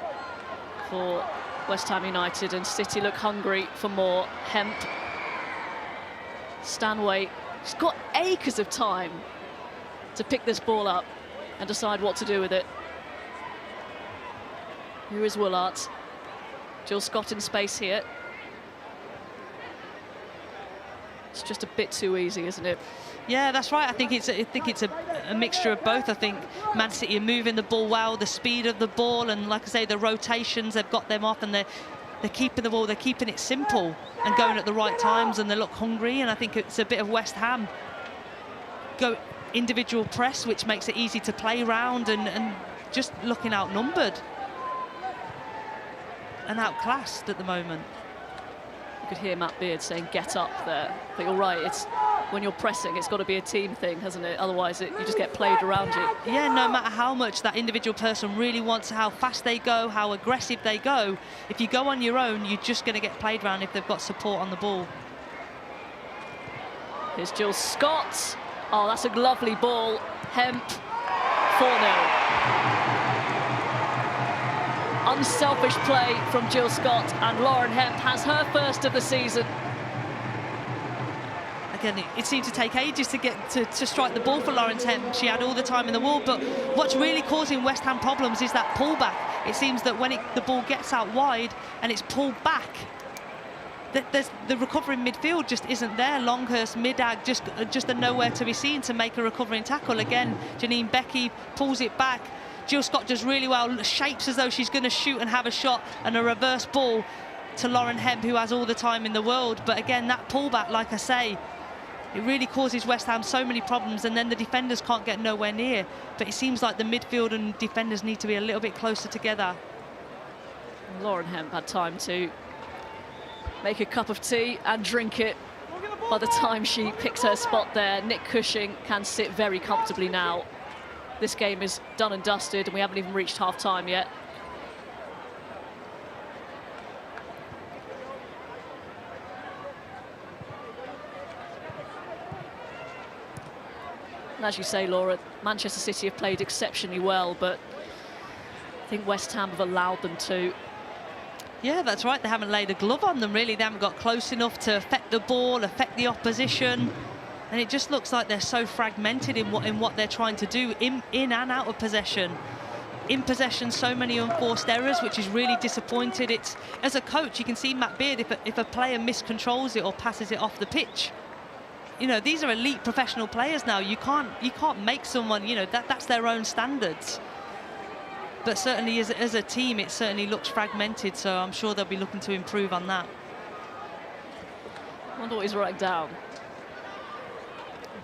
for West Ham United, and City look hungry for more. Hemp. Stanway, she's got acres of time to pick this ball up and decide what to do with it. Here is Woolart. Jill Scott in space here. It's just a bit too easy, isn't it? Yeah, that's right. I think it's a mixture of both. I think Man City are moving the ball well, the speed of the ball, and like I say, the rotations, they've got them off, and they're keeping the ball, they're keeping it simple and going at the right times, and they look hungry. And I think it's a bit of West Ham go individual press, which makes it easy to play around, and just looking outnumbered and outclassed at the moment. You could hear Matt Beard saying "get up" there, but you're right, it's when you're pressing, it's got to be a team thing, hasn't it? Otherwise you just get played around you. Yeah, no matter how much that individual person really wants, how fast they go, how aggressive they go, if you go on your own, you're just going to get played around if they've got support on the ball. Here's Jill Scott. Oh, that's a lovely ball. Hemp, 4-0. Unselfish play from Jill Scott, and Lauren Hemp has her first of the season. Again, it seemed to take ages to get to strike the ball for Lauren Hemp. She had all the time in the world, but what's really causing West Ham problems is that pullback. It seems that when the ball gets out wide and it's pulled back, the recovery in midfield just isn't there. Longhurst, Midag just are nowhere to be seen to make a recovering tackle. Again, Janine Becky pulls it back. Jill Scott does really well, shapes as though she's going to shoot and have a shot, and a reverse ball to Lauren Hemp, who has all the time in the world. But again, that pullback, like I say, it really causes West Ham so many problems, and then the defenders can't get nowhere near. But it seems like the midfield and defenders need to be a little bit closer together. Lauren Hemp had time to make a cup of tea and drink it by the time she picks her spot there. Nick Cushing can sit very comfortably now. This game is done and dusted, and we haven't even reached half-time yet. And as you say, Laura, Manchester City have played exceptionally well, but I think West Ham have allowed them to. Yeah, that's right. They haven't laid a glove on them, really. They haven't got close enough to affect the ball, affect the opposition. And it just looks like they're so fragmented in what they're trying to do in and out of possession. In possession, so many unforced errors, which is really disappointed. It's, as a coach, you can see Matt Beard, if a player miscontrols it or passes it off the pitch. You know, these are elite professional players now. You can't make someone, you know, that's their own standards. But certainly as a team, it certainly looks fragmented, so I'm sure they'll be looking to improve on that. I wonder what he's writing down.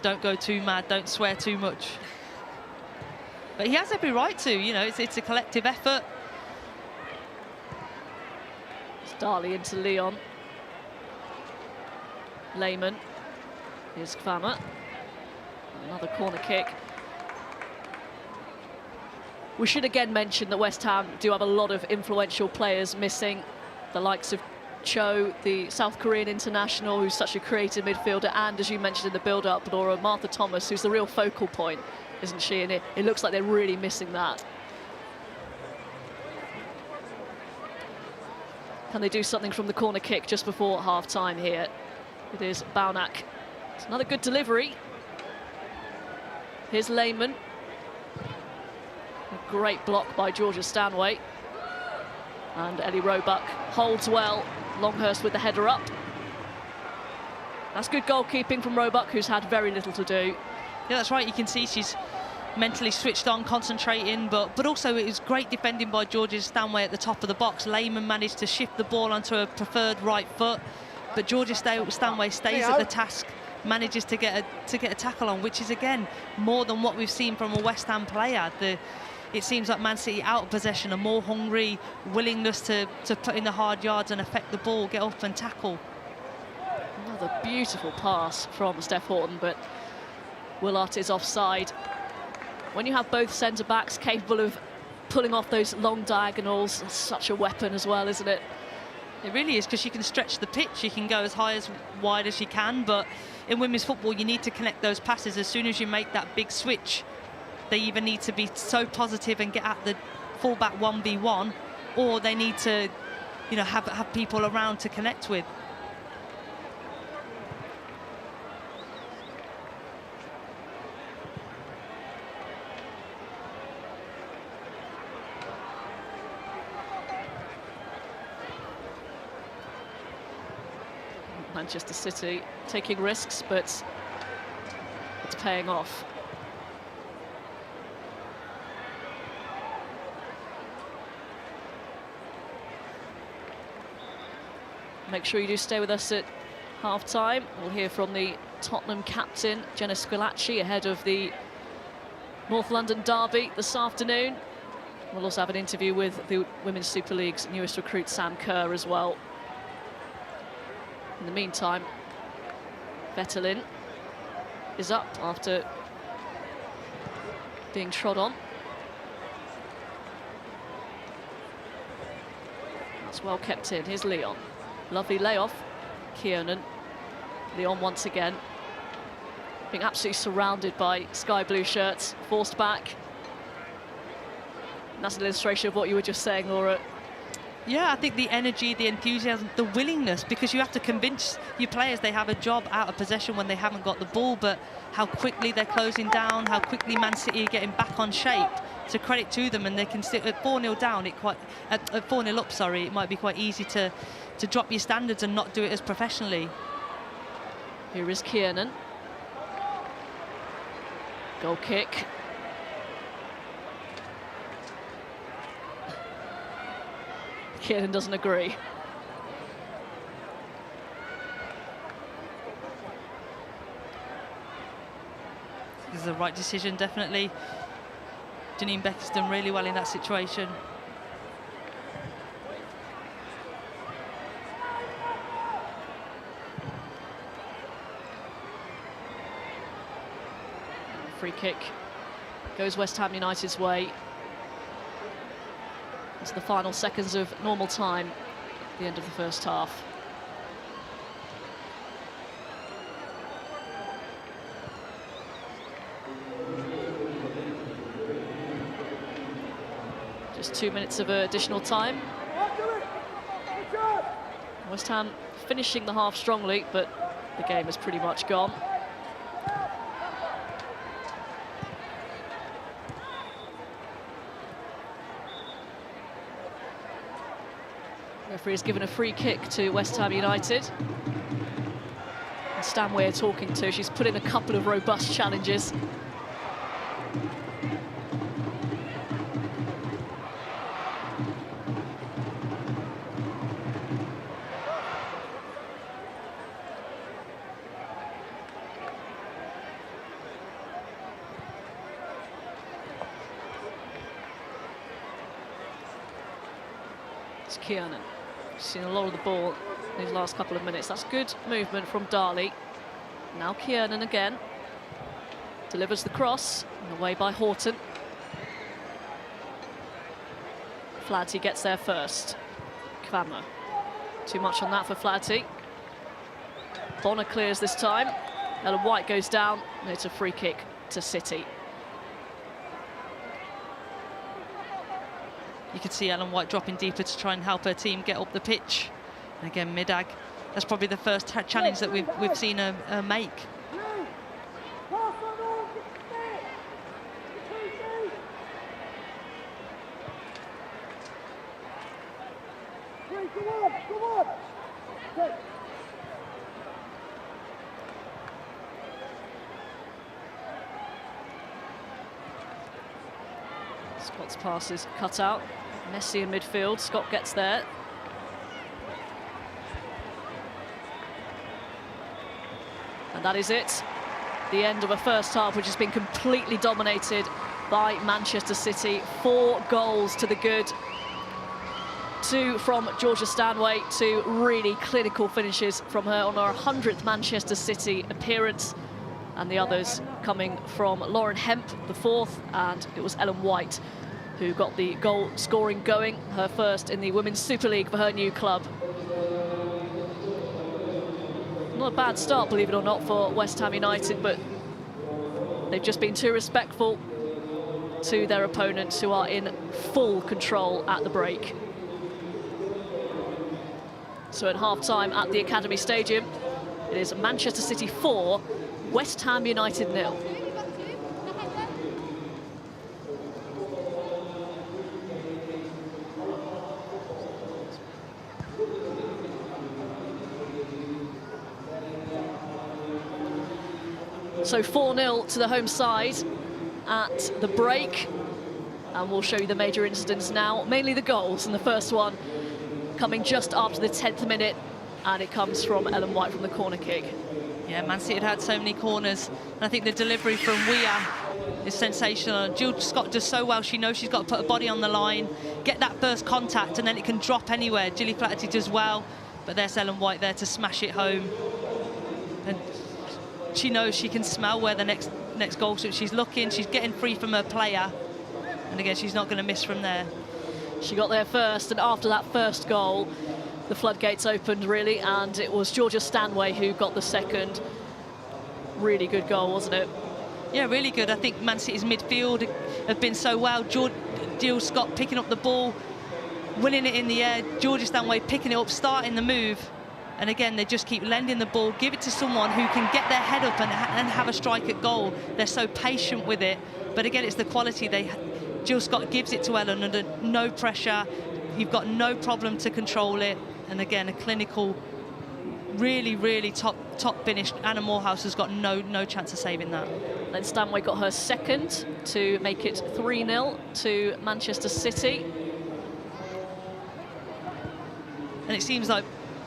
Don't go too mad, don't swear too much. But he has every right to, you know, it's a collective effort. It's Darley into Leon. Lehman. Here's Kvamme. Another corner kick. We should again mention that West Ham do have a lot of influential players missing. The likes of Cho, the South Korean international, who's such a creative midfielder, and as you mentioned in the build-up, Laura, Martha Thomas, who's the real focal point, isn't she? And it looks like they're really missing that. Can they do something from the corner kick just before half-time here? It is Baunak. It's another good delivery. Here's Lehman. A great block by Georgia Stanway. And Ellie Roebuck holds well. Longhurst with the header up. That's good goalkeeping from Roebuck, who's had very little to do. Yeah, that's right. You can see she's mentally switched on, concentrating, but also it was great defending by Georgia Stanway at the top of the box. Lehman managed to shift the ball onto her preferred right foot, but Georgia Stanway stays at the task, manages to get a tackle on, which is again more than what we've seen from a West Ham player. it seems like Man City out of possession are more hungry, willingness to put in the hard yards and affect the ball, get up and tackle. Another beautiful pass from Steph Horton, but Willart is offside. When you have both centre-backs capable of pulling off those long diagonals, it's such a weapon as well, isn't it? It really is, because she can stretch the pitch, she can go as high as wide as she can, but in women's football you need to connect those passes. As soon as you make that big switch, they either need to be so positive and get at the fullback 1v1, or they need to, you know, have people around to connect with. Manchester City taking risks, but it's paying off. Make sure you do stay with us at half-time. We'll hear from the Tottenham captain, Jenna Squillaci, ahead of the North London derby this afternoon. We'll also have an interview with the Women's Super League's newest recruit, Sam Kerr, as well. In the meantime, Vettelin is up after being trod on. That's well kept in. Here's Leon. Lovely layoff. Kiernan. Leon once again. Being absolutely surrounded by sky blue shirts. Forced back. And that's an illustration of what you were just saying, Laura. Yeah, I think the energy, the enthusiasm, the willingness, because you have to convince your players they have a job out of possession when they haven't got the ball, but how quickly they're closing down, how quickly Man City are getting back on shape. To credit to them, and they can sit at 4-0 down. At 4-0 up, sorry, it might be quite easy to drop your standards and not do it as professionally. Here is Kiernan. Goal kick. Kiernan doesn't agree. This is the right decision, definitely. Janine Becker's done really well in that situation. Free kick goes West Ham United's way. It's the final seconds of normal time at the end of the first half. Just 2 minutes of additional time. West Ham finishing the half strongly, but the game is pretty much gone. Referee has given a free kick to West Ham United. And Stan Weir talking to, she's put in a couple of robust challenges. It's Kiernan. Seen a lot of the ball in these last couple of minutes. That's good movement from Darley. Now Kiernan again. Delivers the cross. And away by Horton. Flaherty gets there first. Kvammer. Too much on that for Flaherty. Bonner clears this time. Ellen White goes down. And it's a free kick to City. You could see Ellen White dropping deeper to try and help her team get up the pitch. And again, Midag, that's probably the first challenge that we've seen her make. Scott's pass is cut out. Messi in midfield. Scott gets there. And that is it. The end of a first half which has been completely dominated by Manchester City. 4 goals to the good. 2 from Georgia Stanway, 2 really clinical finishes from her on her 100th Manchester City appearance, and the others coming from Lauren Hemp, the 4th, and it was Ellen White who got the goal scoring going, her first in the Women's Super League for her new club. Not a bad start, believe it or not, for West Ham United, but they've just been too respectful to their opponents, who are in full control at the break. So at half-time at the Academy Stadium, it is Manchester City 4, West Ham United 0. So 4-0 to the home side at the break. And we'll show you the major incidents now, mainly the goals. And the first one coming just after the 10th minute, and it comes from Ellen White from the corner kick. Yeah, Man City had so many corners, and I think the delivery from Weah is sensational. Jill Scott does so well. She knows she's got to put her body on the line, get that first contact, and then it can drop anywhere. Gilly Flaherty does well, but there's Ellen White there to smash it home. And she knows she can smell where the next goal, so she's looking, she's getting free from her player, and again, she's not going to miss from there. She got there first, and after that first goal, the floodgates opened, really, and it was Georgia Stanway who got the second. Really good goal, wasn't it? Yeah, really good. I think Man City's midfield have been so well. Jill Scott picking up the ball, winning it in the air. Georgia Stanway picking it up, starting the move. And again, they just keep lending the ball, give it to someone who can get their head up and have a strike at goal. They're so patient with it. But again, it's the quality. Jill Scott gives it to Ellen under no pressure. You've got no problem to control it. And again, a clinical, really, really top finish. Anna Morehouse has got no chance of saving that. Then Stanway got her second to make it 3-0 to Manchester City. And it seems like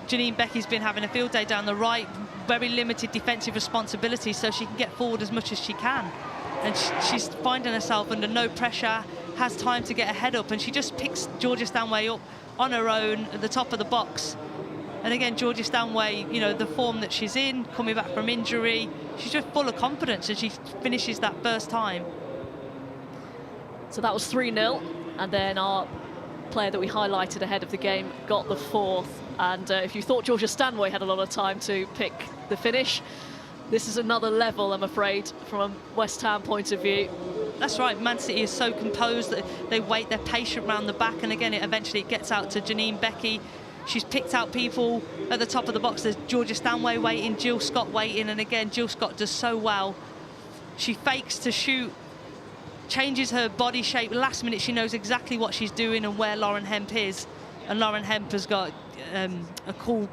Janine Becky's been having a field day down the right, very limited defensive responsibility, so she can get forward as much as she can. And she's finding herself under no pressure, has time to get her head up, and she just picks Georgia Stanway up on her own at the top of the box. And again, Georgia Stanway, you know, the form that she's in, coming back from injury, she's just full of confidence, and she finishes that first time. So that was 3-0, and then our player that we highlighted ahead of the game got the 4th. And if you thought Georgia Stanway had a lot of time to pick the finish, this is another level, I'm afraid, from a West Ham point of view. That's right, Man City is so composed that they wait, they're patient round the back, and again, it eventually gets out to Janine Becky. She's picked out people at the top of the box. There's Georgia Stanway waiting, Jill Scott waiting, and again, Jill Scott does so well. She fakes to shoot, changes her body shape. Last minute, she knows exactly what she's doing and where Lauren Hemp is. And Lauren Hemp has got a cool,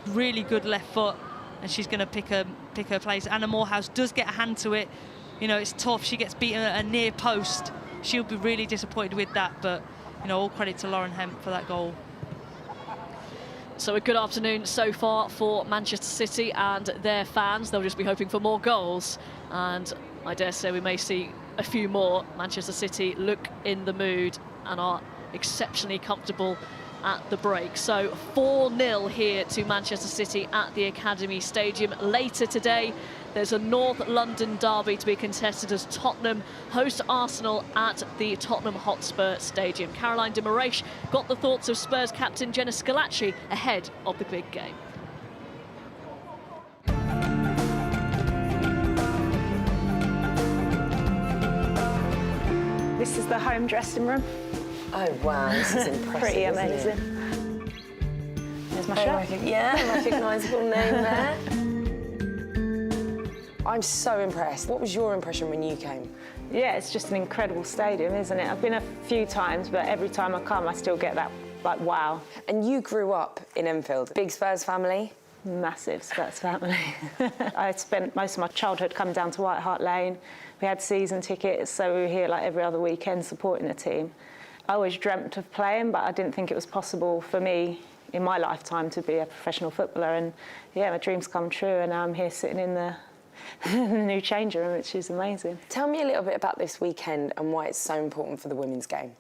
really good left foot, and she's going to pick her place. Anna Morehouse does get a hand to it. You know, it's tough. She gets beaten at a near post. She'll be really disappointed with that, but, you know, all credit to Lauren Hemp for that goal. So a good afternoon so far for Manchester City and their fans. They'll just be hoping for more goals, and I dare say we may see a few more. Manchester City look in the mood and are exceptionally comfortable at the break. So 4-0 here to Manchester City at the Academy Stadium. Later today, there's a North London derby to be contested as Tottenham host Arsenal at the Tottenham Hotspur Stadium. Caroline de Moraes got the thoughts of Spurs captain Jenna Schillaci ahead of the big game. This is the home dressing room. Oh wow, this is impressive. Pretty amazing. There's my shirt. Yeah, recognisable name there. I'm so impressed. What was your impression when you came? Yeah, it's just an incredible stadium, isn't it? I've been a few times, but every time I come, I still get that, like, wow. And you grew up in Enfield. Big Spurs family? Massive Spurs family. I spent most of my childhood coming down to White Hart Lane. We had season tickets, so we were here like every other weekend supporting the team. I always dreamt of playing, but I didn't think it was possible for me in my lifetime to be a professional footballer. And yeah, my dreams come true, and now I'm here sitting in the the new change room, which is amazing. Tell me a little bit about this weekend and why it's so important for the women's game.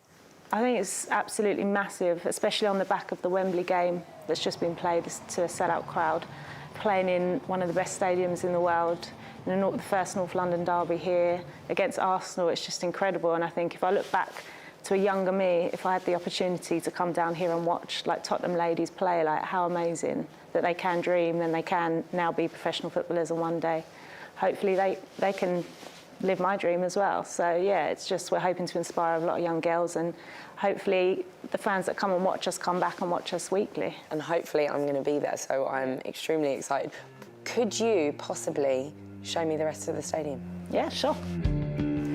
I think it's absolutely massive, especially on the back of the Wembley game that's just been played to a sellout crowd. Playing in one of the best stadiums in the world, in the first North London derby here against Arsenal, it's just incredible. And I think if I look back to a younger me, if I had the opportunity to come down here and watch like Tottenham ladies play, like how amazing that they can dream and they can now be professional footballers, and one day hopefully they can live my dream as well. So yeah, it's just we're hoping to inspire a lot of young girls, and hopefully the fans that come and watch us come back and watch us weekly. And hopefully I'm going to be there, so I'm extremely excited. Could you possibly show me the rest of the stadium? Yeah, sure.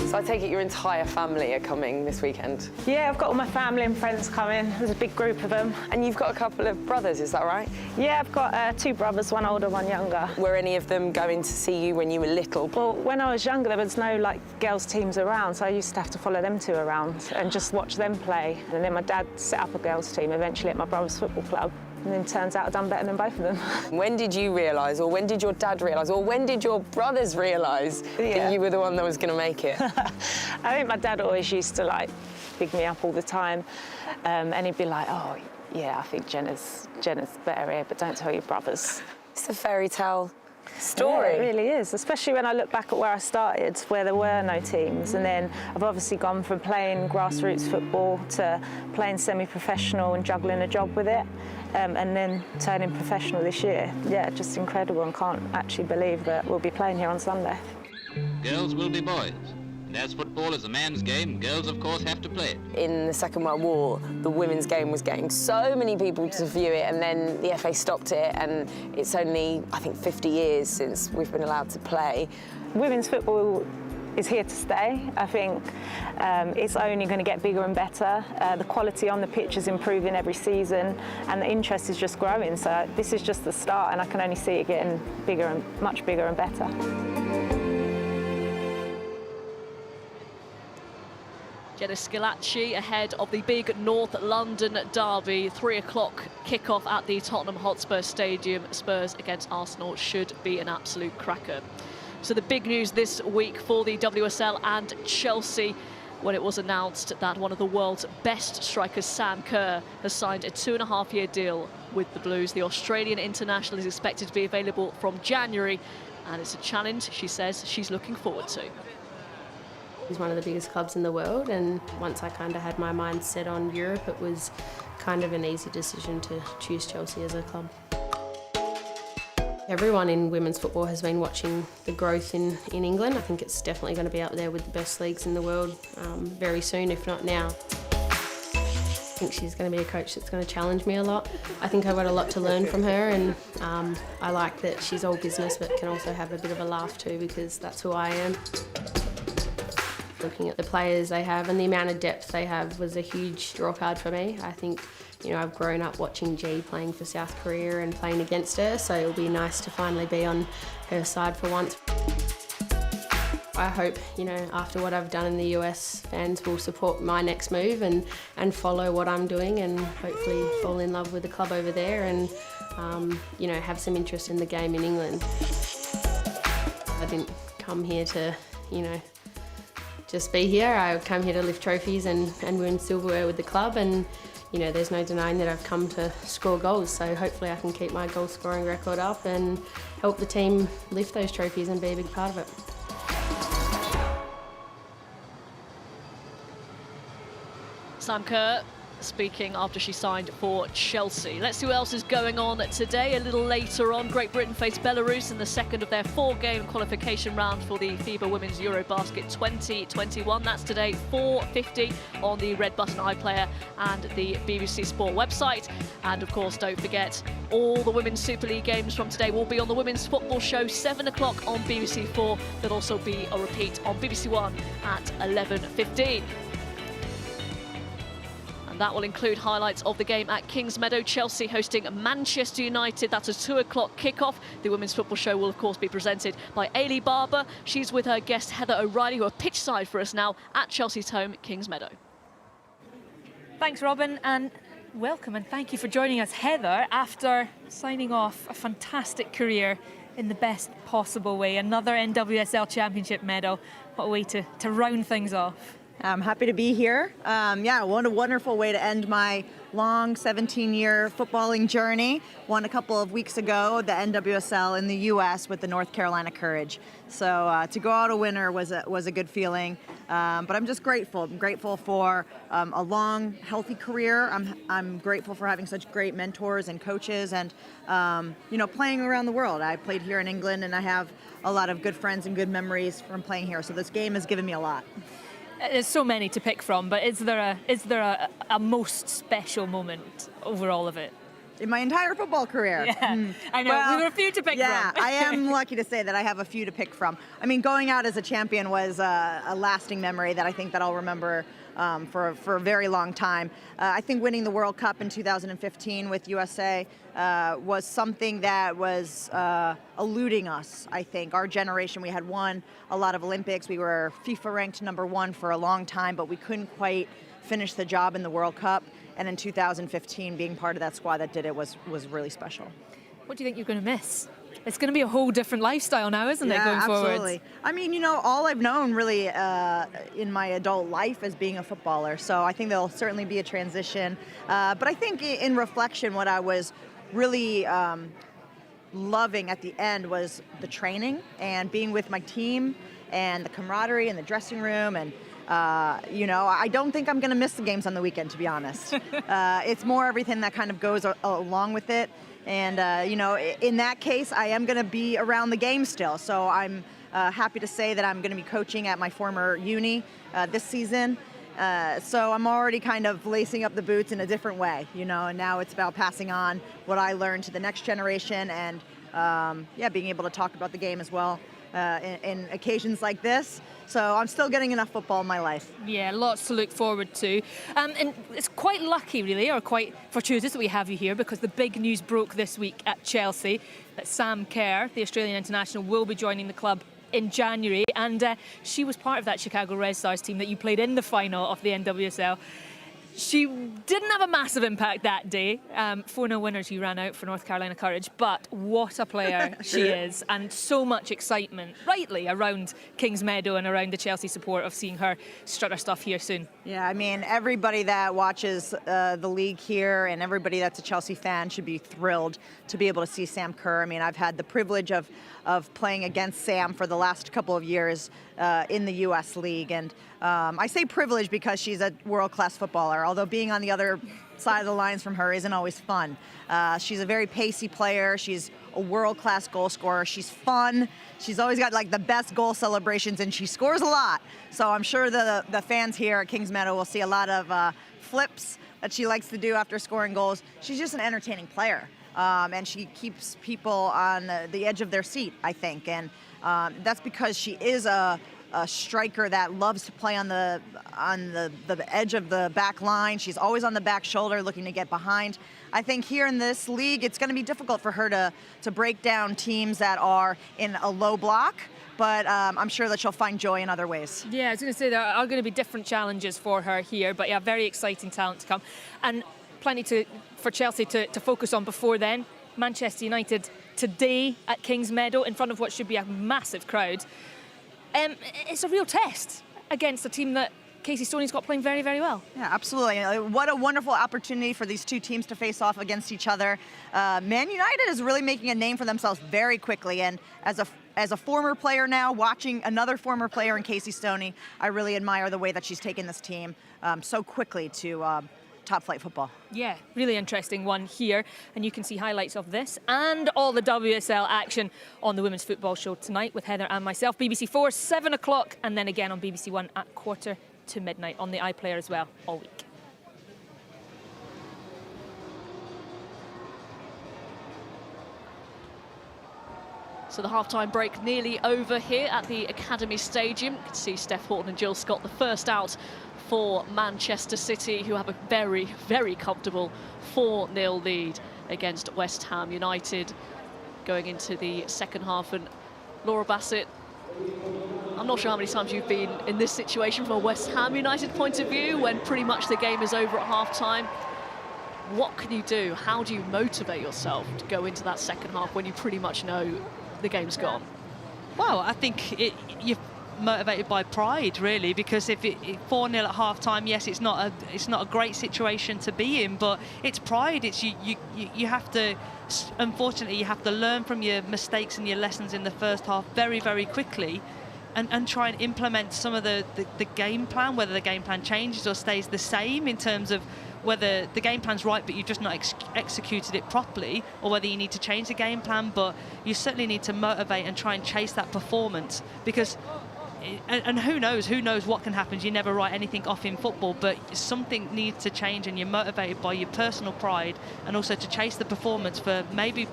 So I take it your entire family are coming this weekend? Yeah, I've got all my family and friends coming. There's a big group of them. And you've got a couple of brothers, is that right? Yeah, I've got 2 brothers, one older, one younger. Were any of them going to see you when you were little? Well, when I was younger, there was no girls teams around, so I used to have to follow them 2 around and just watch them play. And then my dad set up a girls team eventually at my brother's football club. And then turns out I've done better than both of them. When did you realise, or when did your dad realise, or when did your brothers realise that you were the one that was going to make it? I think my dad always used to big me up all the time, and he'd be like, "Oh, yeah, I think Jenna's better here, but don't tell your brothers." It's a fairy tale story. Yeah, it really is, especially when I look back at where I started, where there were no teams, and then I've obviously gone from playing grassroots football to playing semi-professional and juggling a job with it. And then turning professional this year. Yeah, just incredible, and can't actually believe that we'll be playing here on Sunday. Girls will be boys. And as football is a man's game, girls of course have to play it. In the Second World War, the women's game was getting so many people to view it, and then the FA stopped it, and it's only, I think, 50 years since we've been allowed to play. Women's football is here to stay. I think it's only going to get bigger and better. The quality on the pitch is improving every season, and the interest is just growing. So this is just the start, and I can only see it getting bigger and much bigger and better. Jenna Schillaci ahead of the big North London derby, 3 o'clock kickoff at the Tottenham Hotspur Stadium. Spurs against Arsenal should be an absolute cracker. So the big news this week for the WSL and Chelsea, when it was announced that one of the world's best strikers, Sam Kerr, has signed a 2.5-year deal with the Blues. The Australian international is expected to be available from January, and it's a challenge she says she's looking forward to. It's one of the biggest clubs in the world, and once I kind of had my mind set on Europe, it was kind of an easy decision to choose Chelsea as a club. Everyone in women's football has been watching the growth in England. I think it's definitely going to be up there with the best leagues in the world very soon, if not now. I think she's going to be a coach that's going to challenge me a lot. I think I've got a lot to learn from her, and I like that she's all business but can also have a bit of a laugh too, because that's who I am. Looking at the players they have and the amount of depth they have was a huge draw card for me. I think, I've grown up watching G playing for South Korea and playing against her, so it'll be nice to finally be on her side for once. I hope, after what I've done in the US, fans will support my next move and follow what I'm doing, and hopefully fall in love with the club over there and, have some interest in the game in England. I didn't come here to, just be here. I come here to lift trophies and win silverware with the club, and there's no denying that I've come to score goals, so hopefully I can keep my goal scoring record up and help the team lift those trophies and be a big part of it. Sam Kerr speaking after she signed for Chelsea. Let's see what else is going on today. A little later on, Great Britain face Belarus in the second of their 4-game qualification round for the FIBA Women's Eurobasket 2021. That's today, 4:50 on the Red Button iPlayer and the BBC Sport website. And of course, don't forget, all the Women's Super League games from today will be on the Women's Football Show, 7 o'clock on BBC 4. There'll also be a repeat on BBC 1 at 11:15. That will include highlights of the game at Kingsmeadow, Chelsea hosting Manchester United. That's a 2 o'clock kickoff. The Women's Football Show will, of course, be presented by Ailey Barber. She's with her guest Heather O'Reilly, who are pitch side for us now at Chelsea's home, Kingsmeadow. Thanks, Robin, and welcome, and thank you for joining us, Heather, after signing off a fantastic career in the best possible way. Another NWSL Championship medal. What a way to round things off. I'm happy to be here. Yeah, what a wonderful way to end my long 17-year footballing journey. Won a couple of weeks ago the NWSL in the U.S. with the North Carolina Courage. So to go out a winner was a good feeling. But I'm just grateful. I'm grateful for a long, healthy career. I'm grateful for having such great mentors and coaches, and playing around the world. I played here in England, and I have a lot of good friends and good memories from playing here. So this game has given me a lot. There's so many to pick from, but is there a most special moment over all of it? In my entire football career. Yeah, I know. Well, we were a few to pick from. Yeah, I am lucky to say that I have a few to pick from. I mean, going out as a champion was a lasting memory that I think that I'll remember for a very long time. I think winning the World Cup in 2015 with USA was something that was eluding us, I think. Our generation, we had won a lot of Olympics. We were FIFA ranked #1 for a long time, but we couldn't quite finish the job in the World Cup. And in 2015, being part of that squad that did it was really special. What do you think you're going to miss? It's going to be a whole different lifestyle now, isn't it, going forward? Absolutely. I mean, all I've known really in my adult life is being a footballer. So I think there'll certainly be a transition. But I think in reflection, what I was really loving at the end was the training and being with my team and the camaraderie in the dressing room. And I don't think I'm going to miss the games on the weekend, to be honest. It's more everything that kind of goes along with it. And, in that case, I am going to be around the game still. So I'm happy to say that I'm going to be coaching at my former uni this season. So I'm already kind of lacing up the boots in a different way, and now it's about passing on what I learned to the next generation and, being able to talk about the game as well in occasions like this. So I'm still getting enough football in my life. Yeah, lots to look forward to. And it's quite lucky, really, or quite fortuitous that we have you here, because the big news broke this week at Chelsea that Sam Kerr, the Australian international, will be joining the club in January. And she was part of that Chicago Red Stars team that you played in the final of the NWSL. She didn't have a massive impact that day. 4-0 winners, you ran out for North Carolina Courage, but what a player she is, and so much excitement, rightly, around Kings Meadow and around the Chelsea support of seeing her strut her stuff here soon. Yeah, I mean, everybody that watches the league here and everybody that's a Chelsea fan should be thrilled to be able to see Sam Kerr. I mean, I've had the privilege of playing against Sam for the last couple of years in the U.S. League, and I say privilege because she's a world-class footballer, although being on the other side of the lines from her isn't always fun. She's a very pacey player. She's a world-class goal scorer. She's fun. She's always got like the best goal celebrations, and she scores a lot. So I'm sure the fans here at Kings Meadow will see a lot of flips that she likes to do after scoring goals. She's just an entertaining player. And she keeps people on the edge of their seat, I think. And that's because she is a striker that loves to play on the edge of the back line. She's always on the back shoulder looking to get behind. I think here in this league, it's going to be difficult for her to break down teams that are in a low block. But I'm sure that she'll find joy in other ways. Yeah, I was going to say there are going to be different challenges for her here, but yeah, very exciting talent to come. And plenty for Chelsea to focus on before then. Manchester United today at Kings Meadow in front of what should be a massive crowd. It's a real test against a team that Casey Stoney's got playing very, very well. Yeah, absolutely. What a wonderful opportunity for these two teams to face off against each other. Man United is really making a name for themselves very quickly, and as a former player now, watching another former player in Casey Stoney, I really admire the way that she's taken this team so quickly to top flight football. Yeah, really interesting one here, and you can see highlights of this and all the WSL action on the Women's Football Show tonight with Heather and myself. BBC 4, 7 o'clock, and then again on BBC 1 at 1:45 on the iPlayer as well all week. So the half-time break nearly over here at the Academy Stadium. You can see Steph Horton and Jill Scott the first out for Manchester City, who have a very, very comfortable 4-0 lead against West Ham United going into the second half. And Laura Bassett, I'm not sure how many times you've been in this situation from a West Ham United point of view when pretty much the game is over at half-time. What can you do? How do you motivate yourself to go into that second half when you pretty much know the game's gone? Well, I think you're motivated by pride, really, because if 4-0 at half-time, yes, it's not a great situation to be in, but it's pride. It's you have to, unfortunately, you have to learn from your mistakes and your lessons in the first half very, very quickly, and try and implement some of the game plan, whether the game plan changes or stays the same in terms of whether the game plan's right but you've just not executed it properly, or whether you need to change the game plan. But you certainly need to motivate and try and chase that performance, because and who knows what can happen. You never write anything off in football, but something needs to change, and you're motivated by your personal pride and also to chase the performance for maybe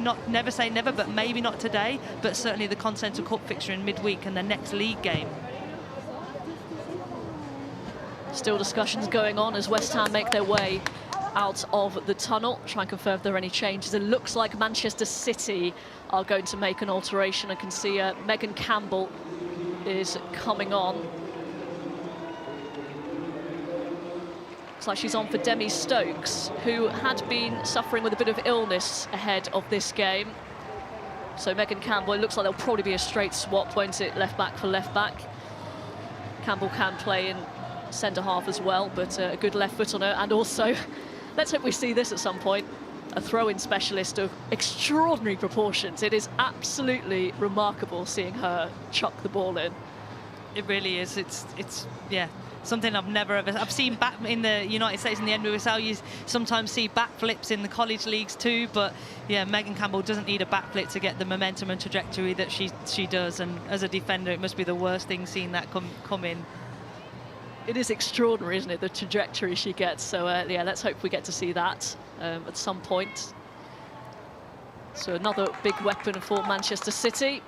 not, never say never, but maybe not today, but certainly the Continental Cup fixture in midweek and the next league game. Still discussions going on as West Ham make their way out of the tunnel. Try and confirm if there are any changes. It looks like Manchester City are going to make an alteration. I can see Megan Campbell is coming on. Looks like she's on for Demi Stokes, who had been suffering with a bit of illness ahead of this game. So Megan Campbell, it looks like there'll probably be a straight swap, won't it? Left back for left back. Campbell can play in centre half as well, but a good left foot on her. And also, let's hope we see this at some point, a throw-in specialist of extraordinary proportions. It is absolutely remarkable seeing her chuck the ball in. It really is. It's yeah, something I've never ever. I've seen back in the United States in the WSL. You sometimes see backflips in the college leagues too, but yeah, Megan Campbell doesn't need a backflip to get the momentum and trajectory that she does. And as a defender, it must be the worst thing seeing that come in. It is extraordinary, isn't it, the trajectory she gets? So yeah, let's hope we get to see that at some point. So another big weapon for Manchester City.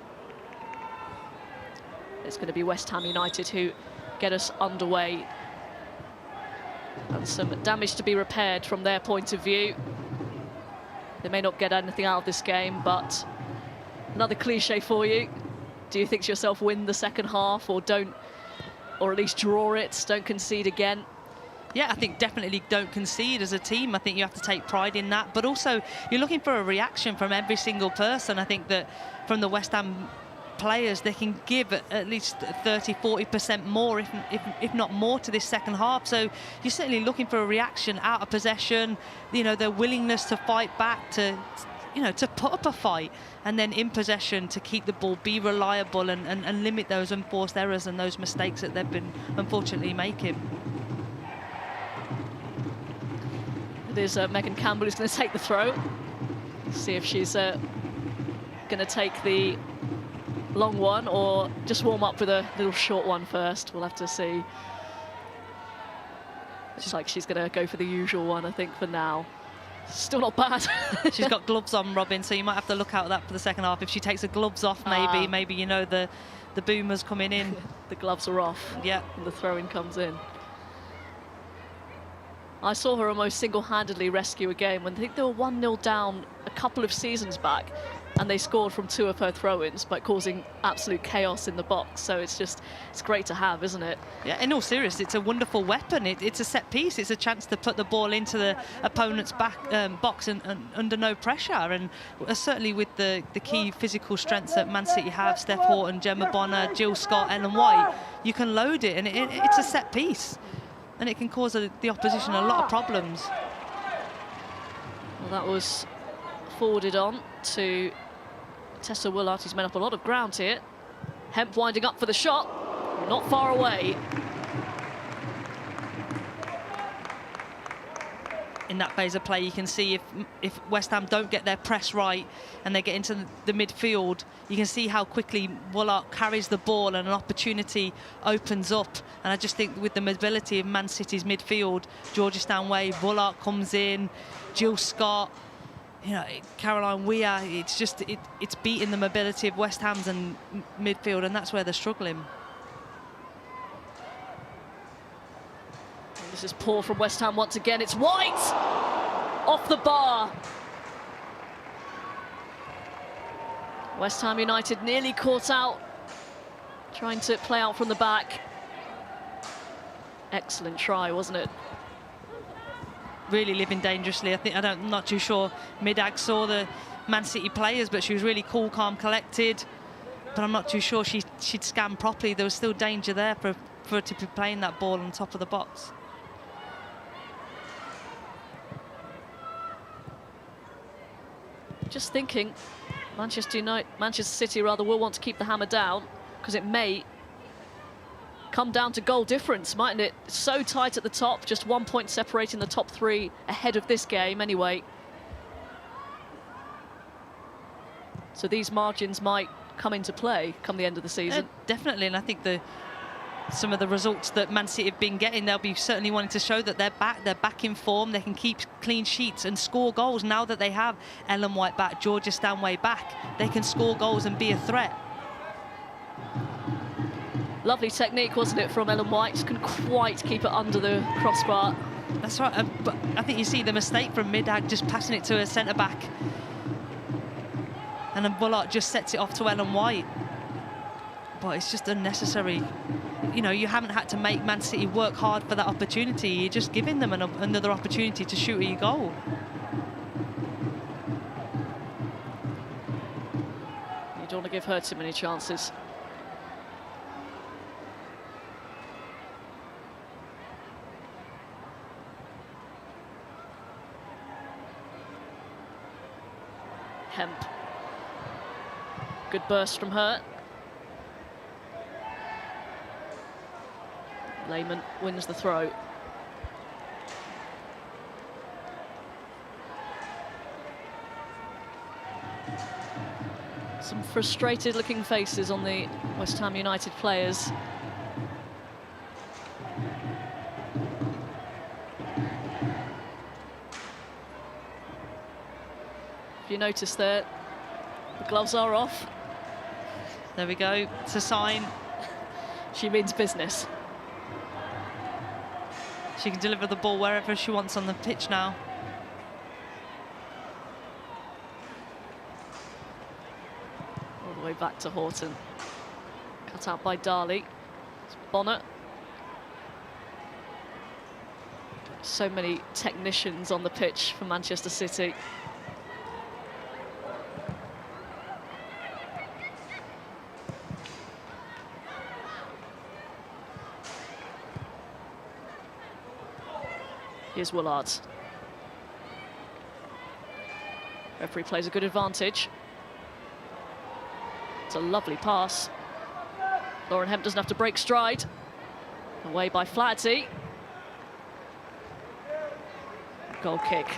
It's going to be West Ham United who get us underway. And some damage to be repaired from their point of view. They may not get anything out of this game, but another cliche for you. Do you think to yourself, win the second half, or don't, or at least draw it, don't concede again? Yeah, I think definitely don't concede as a team. I think you have to take pride in that, but also you're looking for a reaction from every single person. I think that from the West Ham players, they can give at least 30-40% more, if not more, to this second half. So you're certainly looking for a reaction out of possession, their willingness to fight back, to put up a fight, and then in possession to keep the ball, be reliable, and limit those enforced errors and those mistakes that they've been unfortunately making. It is Megan Campbell who's going to take the throw. See if she's going to take the long one or just warm up with a little short one first. We'll have to see. It's like she's going to go for the usual one, I think, for now. Still not bad. She's got gloves on, Robin, so you might have to look out for that for the second half. If she takes the gloves off, maybe the boomer's coming in. The gloves are off. Yeah. And the throw-in comes in. I saw her almost single-handedly rescue a game when I think they were 1-0 down a couple of seasons back, and they scored from 2 of her throw-ins by causing absolute chaos in the box. So it's great to have, isn't it? Yeah, in all seriousness, it's a wonderful weapon. It's a set piece. It's a chance to put the ball into the opponent's box and under no pressure. And certainly with the key physical strengths that Man City have, Steph Horton, Gemma Bonner, Jill Scott, Ellen White, you can load it, and it's a set piece. And it can cause the opposition a lot of problems. Well, that was forwarded on to Tessa Willard, who's made up a lot of ground here. Hemp winding up for the shot, not far away. In that phase of play, you can see if West Ham don't get their press right and they get into the midfield, you can see how quickly Woolart carries the ball and an opportunity opens up. And I just think with the mobility of Man City's midfield, Georgia Stanway, Woolart comes in, Jill Scott, Caroline Weir, it's beating the mobility of West Ham's and midfield, and that's where they're struggling. This is poor from West Ham once again. It's White off the bar. West Ham United nearly caught out, trying to play out from the back. Excellent try, wasn't it? Really living dangerously. I'm not too sure Midag saw the Man City players, but she was really cool, calm, collected. But I'm not too sure she'd scanned properly. There was still danger there for her to be playing that ball on top of the box. Just thinking, Manchester City rather will want to keep the hammer down, because it may come down to goal difference, mightn't it? So tight at the top, just 1 point separating the top 3 ahead of this game anyway. So these margins might come into play come the end of the season. Definitely, and I think some of the results that Man City have been getting, they'll be certainly wanting to show that they're back in form, they can keep clean sheets and score goals. Now that they have Ellen White back, Georgia Stanway back, they can score goals and be a threat. Lovely technique, wasn't it, from Ellen White? Just couldn't quite keep it under the crossbar. That's right, but I think you see the mistake from Middag, just passing it to a centre-back. And then Bullard just sets it off to Ellen White. But it's just unnecessary. You know, you haven't had to make Man City work hard for that opportunity. You're just giving them another opportunity to shoot a goal. You don't want to give her too many chances. Hemp. Good burst from her. Lehman wins the throw. Some frustrated looking faces on the West Ham United players. If you notice there, the gloves are off. There we go, it's a sign. She means business. She can deliver the ball wherever she wants on the pitch now. All the way back to Horton. Cut out by Darley. It's Bonnet. So many technicians on the pitch for Manchester City. Here's Willard. Referee plays a good advantage. It's a lovely pass. Lauren Hemp doesn't have to break stride. Away by Flaherty. Goal kick.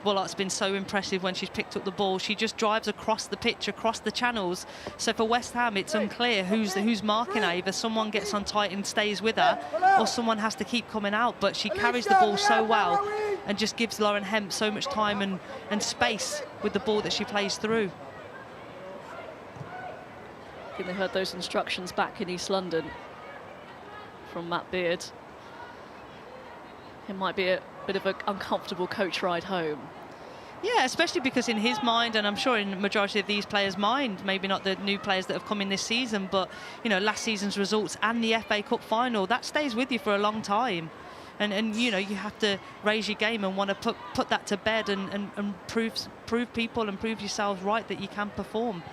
Bullock's been so impressive when she's picked up the ball. She just drives across the pitch, across the channels. So for West Ham, it's unclear who's marking her. Either someone gets on tight and stays with her, or someone has to keep coming out. But she carries the ball so well and just gives Lauren Hemp so much time and space with the ball that she plays through. I think they heard those instructions back in East London from Matt Beard. It might be a bit of an uncomfortable coach ride home. Yeah, especially because in his mind, and I'm sure in the majority of these players' mind, maybe not the new players that have come in this season, but you know, last season's results and the FA Cup final, that stays with you for a long time. And you know, you have to raise your game and want to put that to bed and prove people and prove yourselves right that you can perform.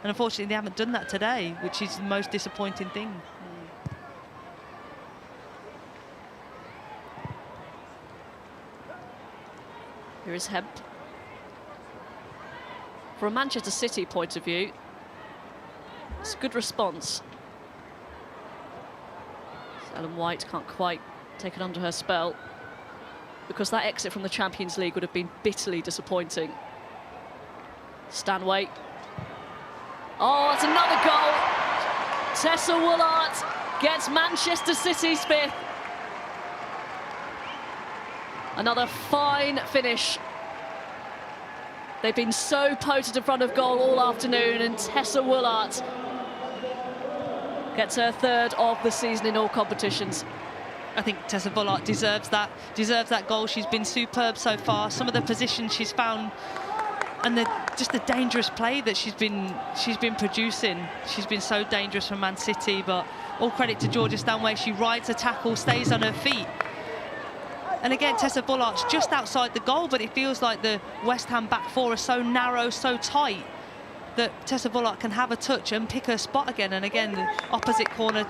And unfortunately, they haven't done that today, which is the most disappointing thing. Here is Hemp. From a Manchester City point of view, it's a good response. Ellen White can't quite take it under her spell, because that exit from the Champions League would have been bitterly disappointing. Stanway. Oh, it's another goal. Tessa Woolart gets Manchester City's 5th. Another fine finish. They've been so potent in front of goal all afternoon, and Tessa Woolart gets her 3rd of the season in all competitions. I think Tessa Woolart deserves that goal. She's been superb so far. Some of the positions she's found, and just the dangerous play that she's been producing. She's been so dangerous for Man City, but all credit to Georgia Stanway. She rides a tackle, stays on her feet, And again, Tessa Bullart's just outside the goal, but it feels like the West Ham back four are so narrow, so tight, that Tessa Bullart can have a touch and pick her spot again. And again, the opposite corner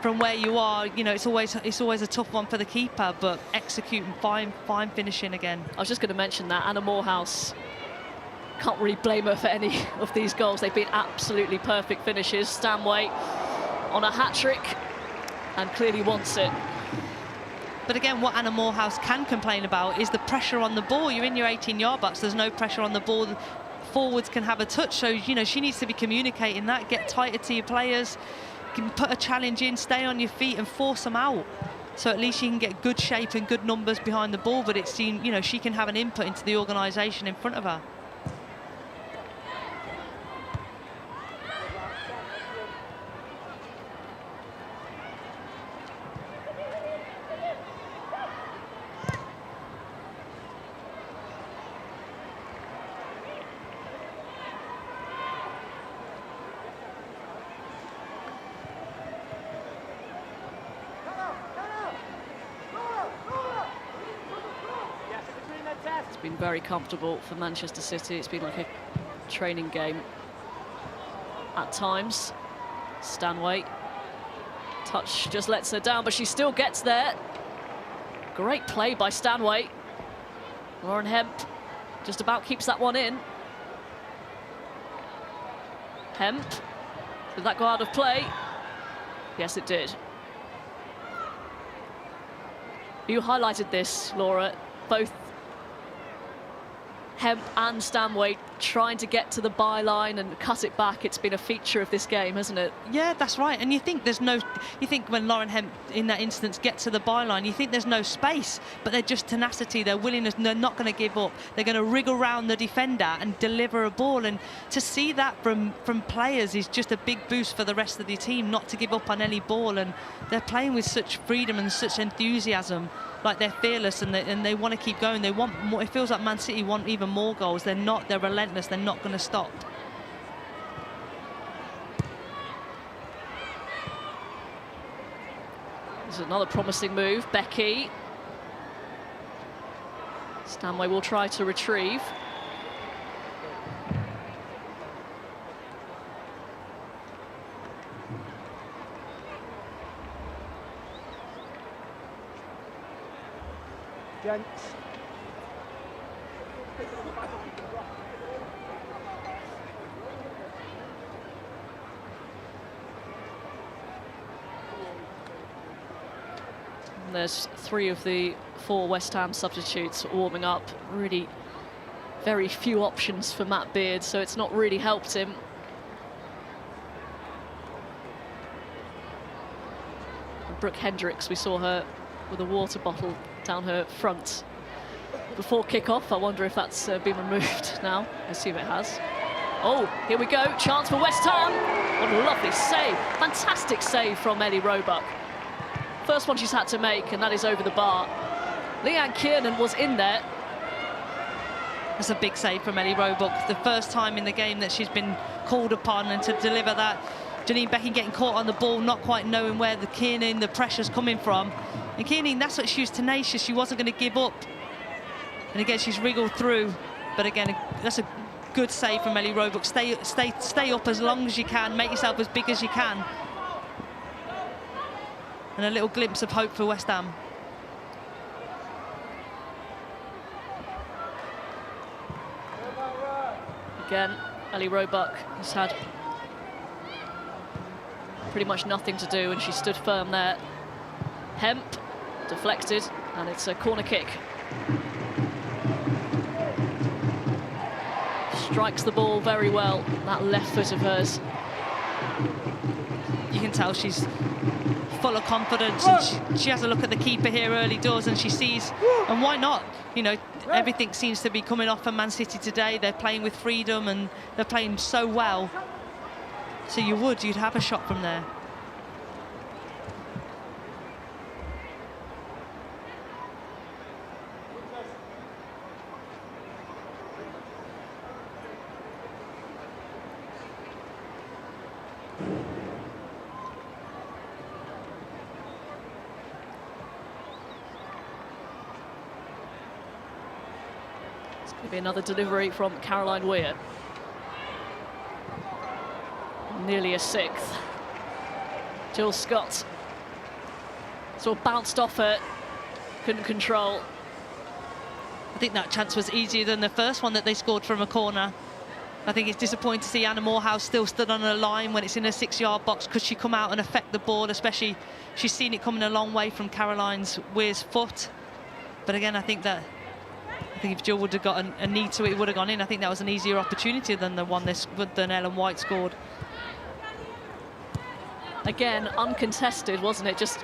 from where you are, you know, it's always a tough one for the keeper, but executing fine finishing again. I was just going to mention that Anna Morehouse, can't really blame her for any of these goals. They've been absolutely perfect finishes. Stanway on a hat-trick and clearly wants it. But again, what Anna Morehouse can complain about is the pressure on the ball. You're in your 18-yard box, there's no pressure on the ball. The forwards can have a touch, so, you know, she needs to be communicating that, get tighter to your players, can put a challenge in, stay on your feet and force them out. So at least she can get good shape and good numbers behind the ball, but it's seen, you know, she can have an input into the organisation in front of her. It's been very comfortable for Manchester City. It's been like a training game at times. Stanway, touch just lets her down, but she still gets there. Great play by Stanway. Lauren Hemp just about keeps that one in. Hemp, did that go out of play? Yes, it did. You highlighted this, Laura, both Hemp and Stanway trying to get to the byline and cut it back. It's been a feature of this game, hasn't it? Yeah, that's right. And you think when Lauren Hemp in that instance gets to the byline, you think there's no space, but they're just tenacity, their willingness, they're not going to give up. They're going to wriggle around the defender and deliver a ball. And to see that from players is just a big boost for the rest of the team, not to give up on any ball. And they're playing with such freedom and such enthusiasm. Like they're fearless and they want to keep going. They want more. It feels like Man City want even more goals. They're not. They're relentless. They're not going to stop. This is another promising move. Becky. Stanway will try to retrieve. Gents. There's 3 of the 4 West Ham substitutes warming up. Really very few options for Matt Beard, so it's not really helped him. And Brooke Hendricks, we saw her with a water bottle down her front before kick-off. I wonder if that's been removed now. I assume it has. Oh, here we go. Chance for West Ham. What a lovely save. Fantastic save from Ellie Roebuck. First one she's had to make, and that is over the bar. Leanne Kiernan was in there. That's a big save from Ellie Roebuck. The first time in the game that she's been called upon, and to deliver that. Janine Becking getting caught on the ball, not quite knowing where the Kiernan, the pressure's coming from. And Kiernan, that's what she was tenacious. She wasn't going to give up. And again, she's wriggled through. But again, that's a good save from Ellie Roebuck. Stay up as long as you can. Make yourself as big as you can. And a little glimpse of hope for West Ham. Again, Ellie Roebuck has had pretty much nothing to do, and she stood firm there. Hemp deflected, and it's a corner kick. Strikes the ball very well, that left foot of hers. You can tell she's full of confidence, and she has a look at the keeper here early doors, and she sees, and why not? You know, everything seems to be coming off for Man City today. They're playing with freedom, and they're playing so well. So you'd have a shot from there. Maybe another delivery from Caroline Weir. Nearly a sixth. Jill Scott sort of bounced off her, couldn't control. I think that chance was easier than the first one that they scored from a corner. I think it's disappointing to see Anna Morehouse still stood on her line when it's in a 6-yard box. Could she come out and affect the ball, especially she's seen it coming a long way from Caroline's Weir's foot. But again, I think if Jill would have got a need to it would have gone in. I think that was an easier opportunity than the one than Ellen White scored. Again, uncontested, wasn't it? Just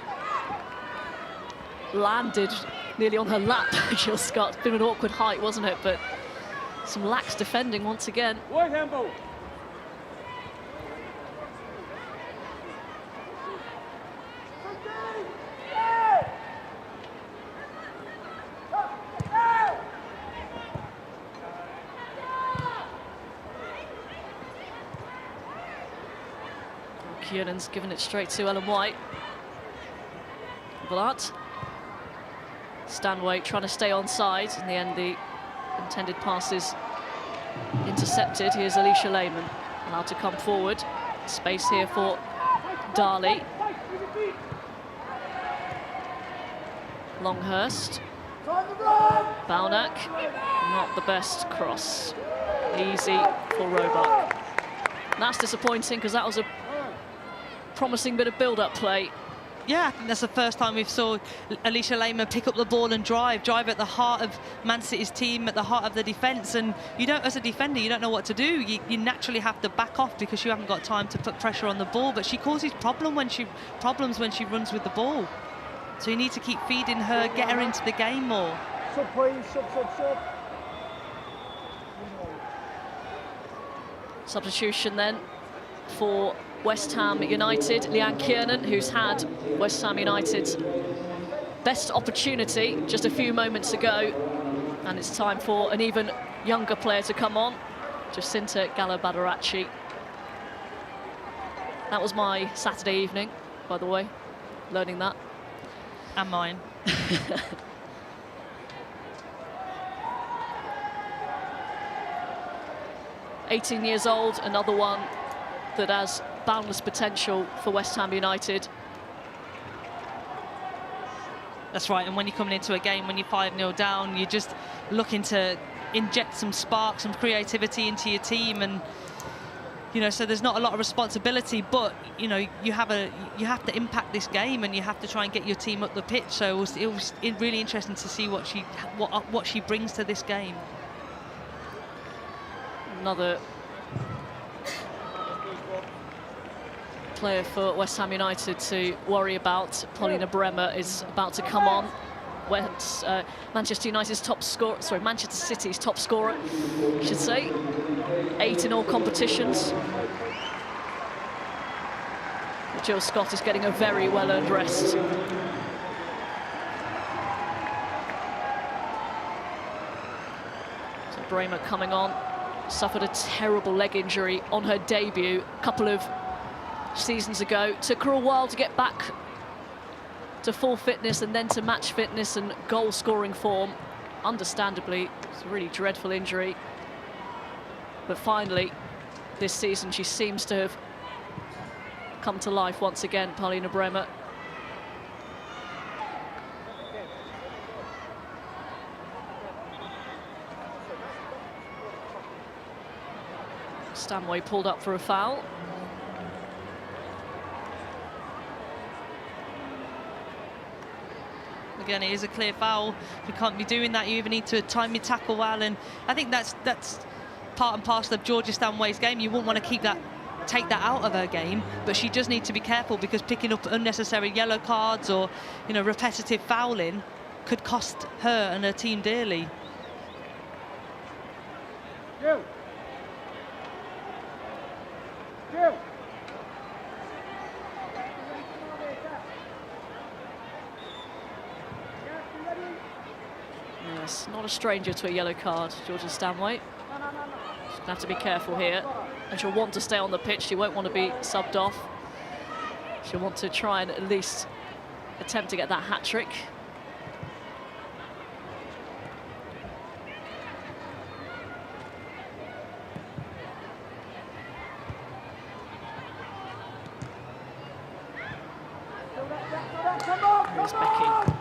landed nearly on her lap, Jill Scott. Been an awkward height, wasn't it? But some lax defending once again. White handball. Kiernan's given it straight to Ellen White. But Stanway trying to stay onside. In the end, the intended pass is intercepted. Here's Alicia Lehman, allowed to come forward. Space here for Darley. Longhurst. Baunack, not the best cross. Easy for Roebuck. And that's disappointing because that was a promising bit of build-up play. Yeah, I think that's the first time we've saw Alicia Lehman pick up the ball and drive at the heart of Man City's team, at the heart of the defence. And you don't, as a defender, you don't know what to do. You naturally have to back off because you haven't got time to put pressure on the ball. But she causes problems when she runs with the ball. So you need to keep feeding her, get her into the game more. Sub, please, sub. Substitution then for West Ham United. Leanne Kiernan, who's had West Ham United's best opportunity just a few moments ago. And it's time for an even younger player to come on, Jacinta Gallo-Badaracci. That was my Saturday evening, by the way, learning that. And mine. 18 years old, another one that has boundless potential for West Ham United. That's right, and when you're coming into a game, when you're 5-0 down, you're just looking to inject some spark, some creativity into your team, and so there's not a lot of responsibility, but you have to impact this game, and you have to try and get your team up the pitch. So it was really interesting to see what she brings to this game. Another player for West Ham United to worry about. Paulina Bremer is about to come on. Manchester United's top scorer, sorry, Manchester City's top scorer, I should say. 8 in all competitions. Jill Scott is getting a very well-earned rest. So Bremer coming on, suffered a terrible leg injury on her debut a couple of seasons ago. Took her a while to get back to full fitness and then to match fitness and goal-scoring form. Understandably, it's a really dreadful injury. But finally, this season, she seems to have come to life once again, Paulina Bremer. Stanway pulled up for a foul. Again, it is a clear foul. You can't be doing that. You even need to time your tackle well, and I think that's part and parcel of Georgia Stanway's game. You wouldn't want to take that out of her game, but she does need to be careful because picking up unnecessary yellow cards or repetitive fouling could cost her and her team dearly. Jill. Yes, not a stranger to a yellow card, Georgia Stanway. She's going to have to be careful here. And she'll want to stay on the pitch. She won't want to be subbed off. She'll want to try and at least attempt to get that hat-trick. Here's Becky.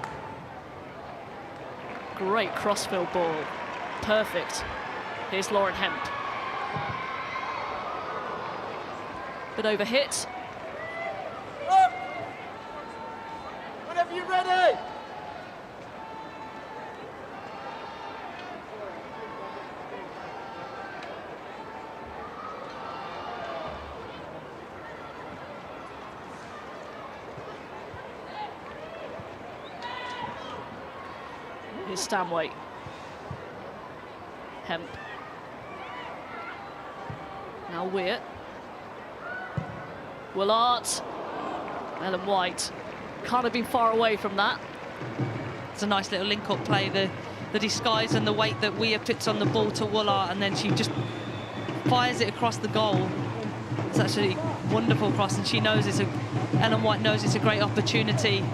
Great crossfield ball. Perfect. Here's Lauren Hemp. But overhit. Whenever you're ready. Here's Stanway. Hemp. Now Weir. Willart. Ellen White. Can't have been far away from that. It's a nice little link-up play. The disguise and the weight that Weir puts on the ball to Willart, and then she just fires it across the goal. It's actually a wonderful cross, and she knows Ellen White knows it's a great opportunity.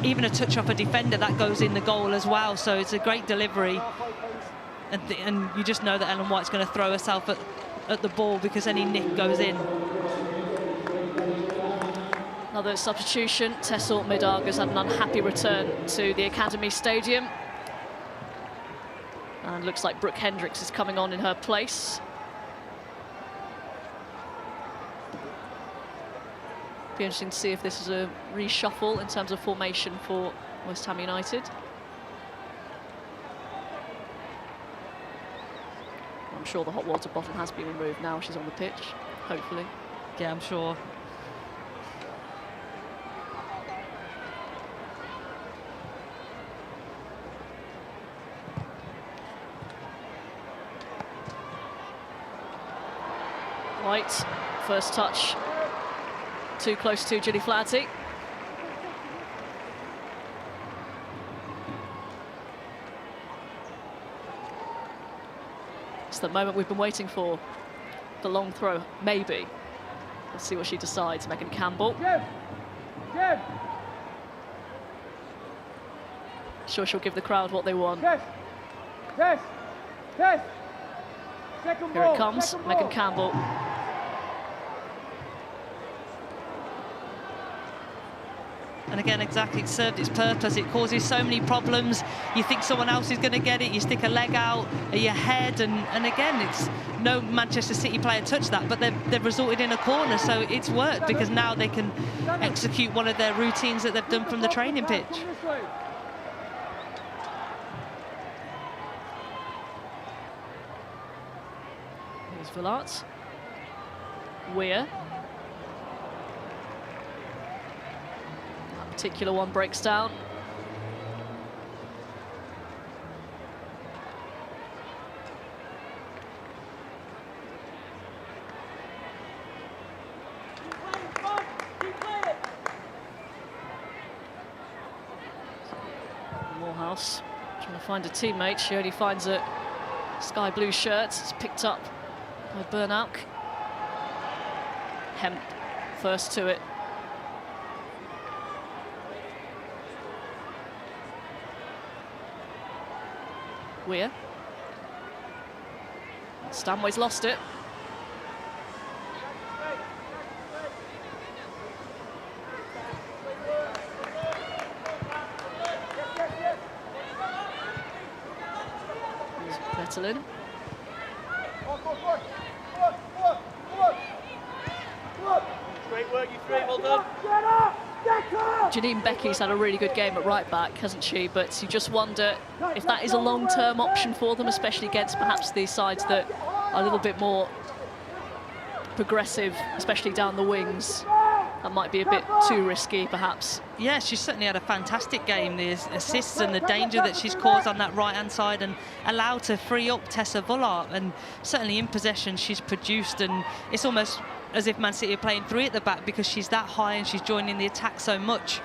Even a touch off a defender, that goes in the goal as well. So it's a great delivery. And you just know that Ellen White's going to throw herself at the ball because any nick goes in. Another substitution. Tessel Midarga's had an unhappy return to the Academy Stadium. And looks like Brooke Hendricks is coming on in her place. Be interesting to see if this is a reshuffle in terms of formation for West Ham United. I'm sure the hot water bottle has been removed now she's on the pitch, hopefully. Yeah, I'm sure. White, first touch. Too close to Julie Flaherty. It's the moment we've been waiting for. The long throw, maybe. Let's see what she decides. Megan Campbell. Sure, she'll give the crowd what they want. Test. Second Here ball, it comes, second Megan ball. Campbell. And again, exactly, it served its purpose. It causes so many problems. You think someone else is going to get it, you stick a leg out, your head, and again, it's no Manchester City player touched that, but they've resulted in a corner, so it's worked because now they can execute one of their routines that they've done from the training pitch. Here's Willart. Weir. Particular one breaks down. Morehouse trying to find a teammate. She only finds a sky blue shirt. It's picked up by Burnout. Hemp first to it. Weir. Stanway's lost it. Here's Vettelin. Great work, you three, well done. Get up! Janine Becky's had a really good game at right back, hasn't she? But you just wonder if that is a long-term option for them, especially against perhaps these sides that are a little bit more progressive, especially down the wings. That might be a bit too risky, perhaps. Yeah, she's certainly had a fantastic game. The assists and the danger that she's caused on that right-hand side and allowed to free up Tessa Vullart. And certainly in possession, she's produced, and it's almost as if Man City are playing three at the back because she's that high and she's joining the attack so much.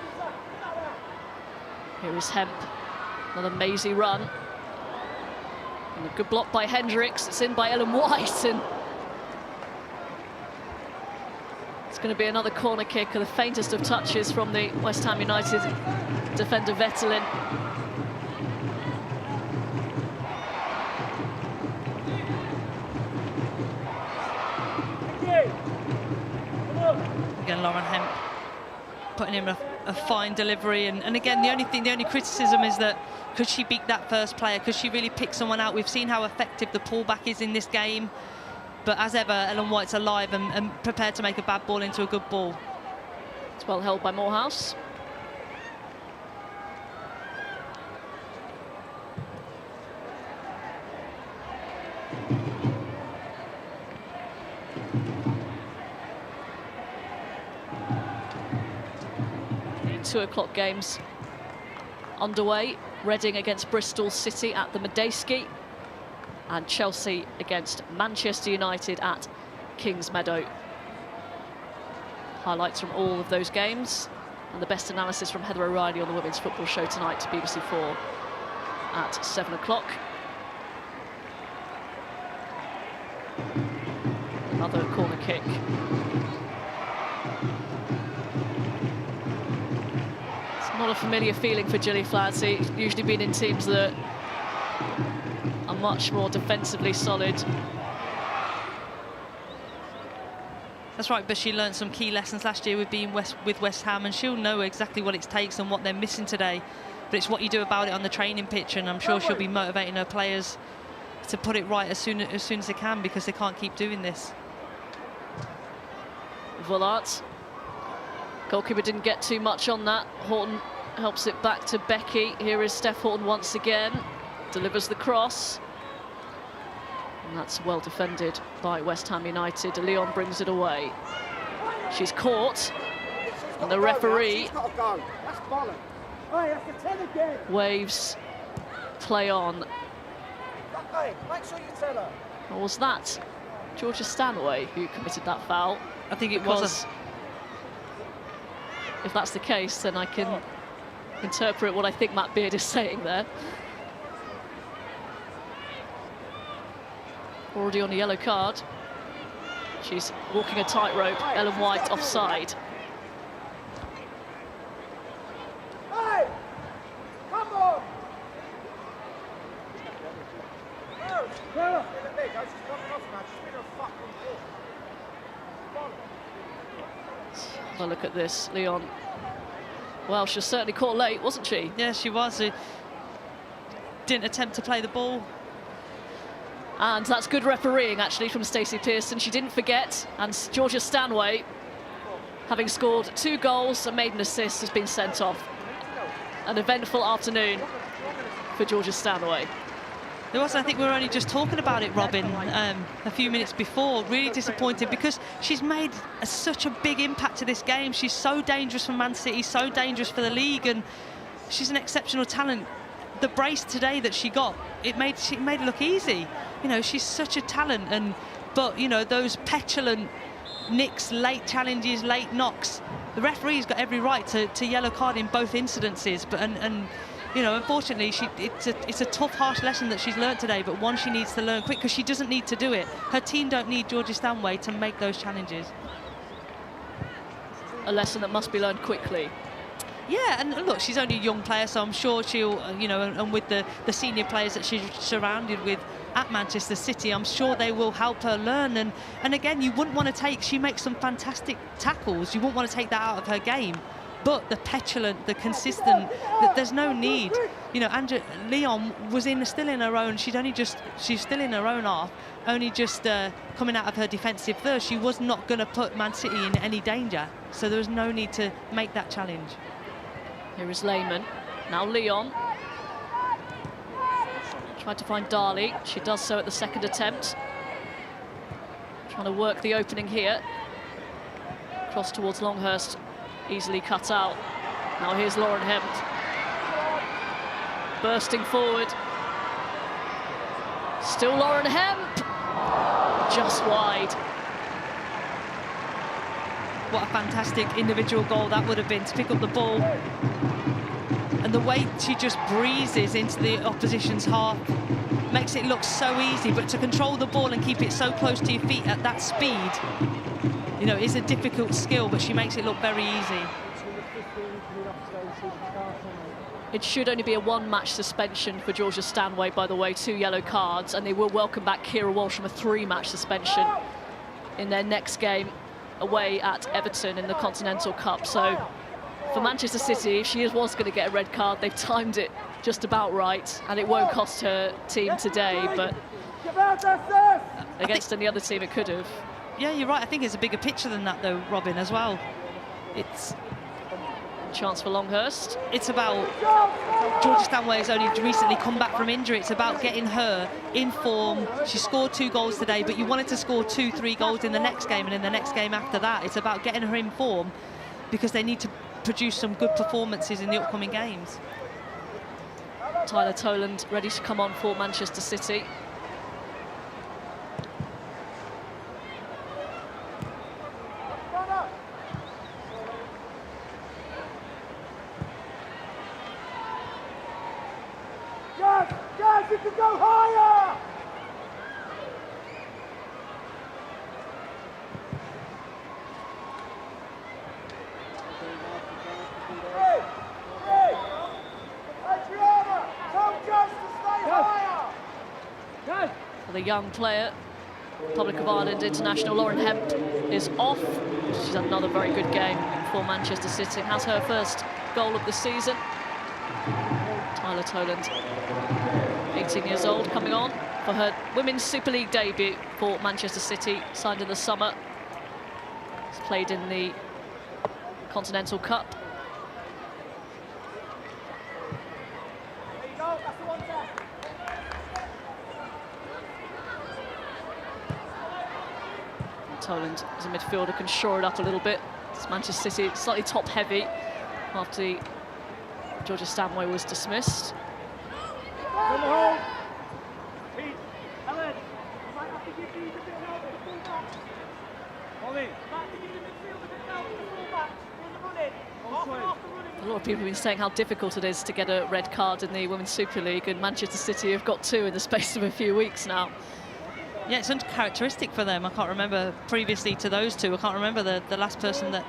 Here is Hemp. Another mazy run. And a good block by Hendricks. It's in by Ellen White. And it's going to be another corner kick, the faintest of touches from the West Ham United defender Vettelin. Again, Lauren Hemp putting in a a fine delivery. And again, the only criticism is that could she beat that first player? Could she really pick someone out? We've seen how effective the pullback is in this game. But as ever, Ellen White's alive and prepared to make a bad ball into a good ball. It's well held by Morehouse. The 2 o'clock games underway. Reading against Bristol City at the Madejski, and Chelsea against Manchester United at Kingsmeadow. Highlights from all of those games and the best analysis from Heather O'Reilly on the Women's Football Show tonight to BBC 4 at 7 o'clock. Another corner kick. It's not a familiar feeling for Gilly Flaherty. Usually been in teams that are much more defensively solid. That's right, but she learned some key lessons last year with being with West Ham, and she'll know exactly what it takes and what they're missing today. But it's what you do about it on the training pitch, and I'm sure she'll be motivating her players to put it right as soon as they can, because they can't keep doing this. Vollart. Goalkeeper didn't get too much on that. Horton helps it back to Becky. Here is Steph Horton once again. Delivers the cross. And that's well defended by West Ham United. Leon brings it away. She's caught. And the referee waves play on. Or was that Georgia Stanway who committed that foul? I think it was. If that's the case, then I can interpret what I think Matt Beard is saying there. Already on a yellow card. She's walking a tightrope. Ellen White offside. Hey! Come on! Have a look at this, Leon. Well, she was certainly caught late, wasn't she? Yeah, she was. Didn't attempt to play the ball. And that's good refereeing, actually, from Stacey Pearson. She didn't forget, and Georgia Stanway, having scored 2 goals and made an assist, has been sent off. An eventful afternoon for Georgia Stanway. There was, I think we were only just talking about it, Robin, a few minutes before. Really disappointed because she's made such a big impact to this game. She's so dangerous for Man City, so dangerous for the league, and she's an exceptional talent. The brace today that she got, it made it look easy. You know, she's such a talent, but you know, those petulant nicks, late challenges, late knocks. The referee's got every right to yellow card in both incidences, but you know, unfortunately, it's a tough, harsh lesson that she's learnt today, but one she needs to learn quick, because she doesn't need to do it. Her team don't need Georgia Stanway to make those challenges. A lesson that must be learned quickly. Yeah, and look, she's only a young player, so I'm sure she'll, you know, and with the senior players that she's surrounded with at Manchester City, I'm sure they will help her learn. And again, you wouldn't want to she makes some fantastic tackles. You wouldn't want to take that out of her game. But the petulant, the consistent, there's no need. You know, Leon was still in her own. She's still in her own half, only just coming out of her defensive third. She was not going to put Man City in any danger, so there was no need to make that challenge. Here is Lehman. Now Leon. Tried to find Darley. She does so at the second attempt. Trying to work the opening here. Cross towards Longhurst. Easily cut out. Now here's Lauren Hemp. Bursting forward. Still Lauren Hemp. Just wide. What a fantastic individual goal that would have been, to pick up the ball. And the way she just breezes into the opposition's half makes it look so easy, but to control the ball and keep it so close to your feet at that speed, you know, is a difficult skill, but she makes it look very easy. It should only be a 1-match suspension for Georgia Stanway, by the way, 2 yellow cards, and they will welcome back Kira Walsh from a 3-match suspension in their next game away at Everton in the Continental Cup. So for Manchester City, if she was going to get a red card, they've timed it just about right, and it won't cost her team today, but against any other team it could have. Yeah, you're right. I think it's a bigger picture than that, though, Robin, as well. It's chance for Longhurst. It's about Georgia Stanway has only recently come back from injury. It's about getting her in form. She scored 2 goals today, but you wanted to score 2-3 goals in the next game and in the next game after that. It's about getting her in form because they need to produce some good performances in the upcoming games. Tyler Toland ready to come on for Manchester City. Guys, you can go higher! Adriana, tell Jess to stay higher! For the young player, Republic of Ireland international Lauren Hemp is off. She's had another very good game for Manchester City. Has her first goal of the season. Tyler Toland, 18 years old, coming on for her Women's Super League debut for Manchester City, signed in the summer. She's played in the Continental Cup. There you go, that's the one there. Toland, as a midfielder, can shore it up a little bit. It's Manchester City slightly top-heavy after Georgia Stanway was dismissed. Come home. Pete, Ellen, you might have to give these a bit of help with the full-back. Ollie. Might have to give the midfield a bit of help with the full-back. Run the running. Off and off the running. A lot of people have been saying how difficult it is to get a red card in the Women's Super League, and Manchester City have got 2 in the space of a few weeks now. Yeah, it's uncharacteristic for them. I can't remember previously to those 2. I can't remember the last person that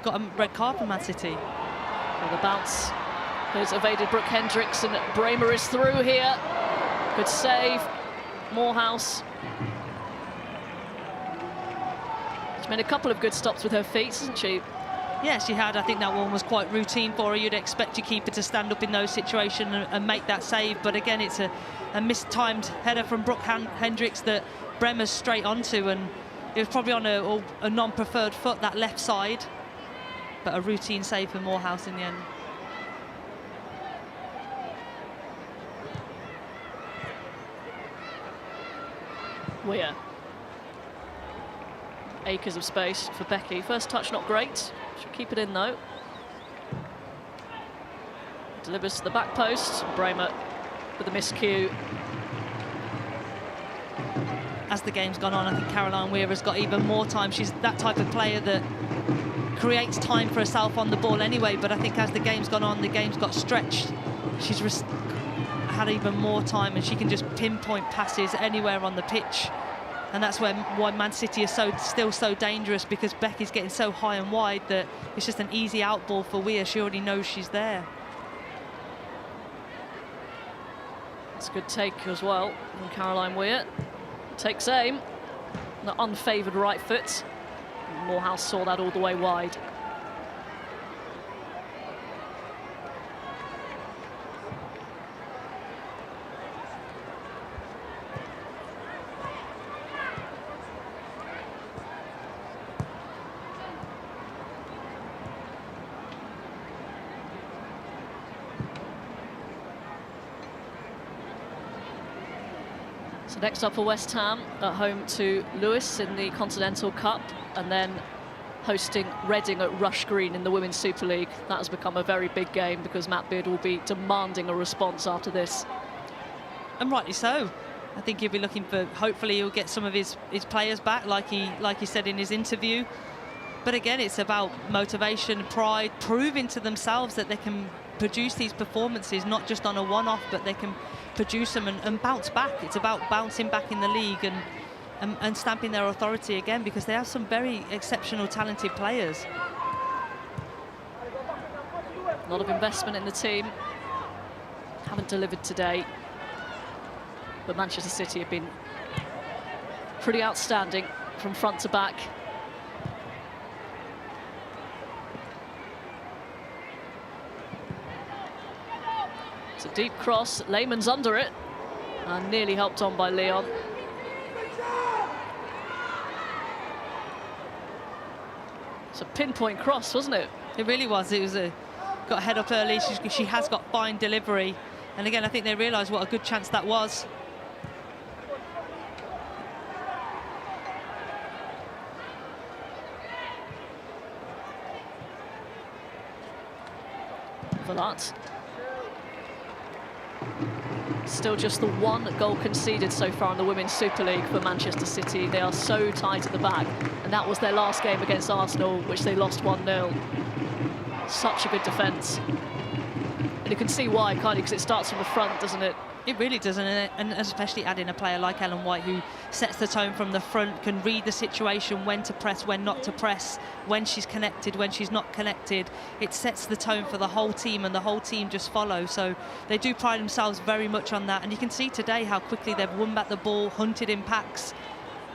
got a red card for Man City. Well, the bounce has evaded Brooke Hendricks, and Bramer is through here. Good save. Morehouse. She's made a couple of good stops with her feet, hasn't she? Yeah, she had. I think that one was quite routine for her. You'd expect your keeper to stand up in those situations and make that save. But again, it's a mistimed header from Brooke Hendricks that Bremer's straight onto, and it was probably on a non-preferred foot, that left side. But a routine save for Morehouse in the end. Weir. Acres of space for Becky. First touch not great. She'll keep it in though. Delivers to the back post. Bramer with a miscue. As the game's gone on, I think Caroline Weir has got even more time. She's that type of player that creates time for herself on the ball anyway, but I think as the game's gone on, the game's got stretched. She's had even more time, and she can just pinpoint passes anywhere on the pitch. And that's why Man City is still so dangerous, because Becky's getting so high and wide that it's just an easy out ball for Weir. She already knows she's there. That's a good take as well from Caroline Weir. Takes aim. The unfavoured right foot. Morehouse saw that all the way wide. So next up for West Ham, at home to Lewis in the Continental Cup, and then hosting Reading at Rush Green in the Women's Super League. That has become a very big game because Matt Beard will be demanding a response after this. And rightly so. I think he'll be looking for, hopefully he'll get some of his players back, like he said in his interview. But again, it's about motivation, pride, proving to themselves that they can produce these performances, not just on a one-off, but they can produce them and bounce back. It's about bouncing back in the league and stamping their authority again, because they have some very exceptional, talented players. A lot of investment in the team. Haven't delivered today. But Manchester City have been pretty outstanding from front to back. It's a deep cross. Lehman's under it and nearly helped on by Leon. It's a pinpoint cross, wasn't it? It really was. It was got a head up early. She has got fine delivery. And again, I think they realised what a good chance that was. Volat. Still just the one goal conceded so far in the Women's Super League for Manchester City. They are so tight at the back, and that was their last game against Arsenal, which they lost 1-0. Such a good defence. And you can see why, can't you? Because it starts from the front, doesn't it? It really does, and especially adding a player like Ellen White, who sets the tone from the front, can read the situation, when to press, when not to press, when she's connected, when she's not connected. It sets the tone for the whole team, and the whole team just follow. So they do pride themselves very much on that. And you can see today how quickly they've won back the ball, hunted in packs,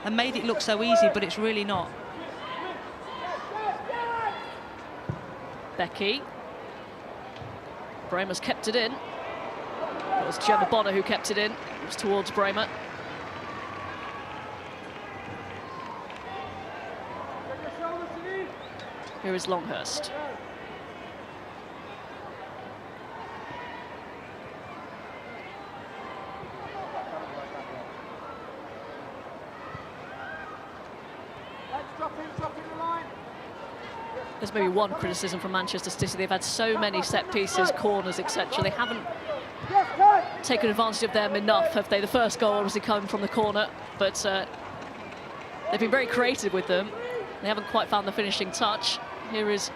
and made it look so easy, but it's really not. Becky. Bremer's kept it in. It was Gemma Bonner who kept it in. It was towards Bremer. Here is Longhurst. There's maybe one criticism from Manchester City. They've had so many set pieces, corners, etc. They haven't taken advantage of them enough, have they? The first goal obviously coming from the corner, but they've been very creative with them. They haven't quite found the finishing touch. Here is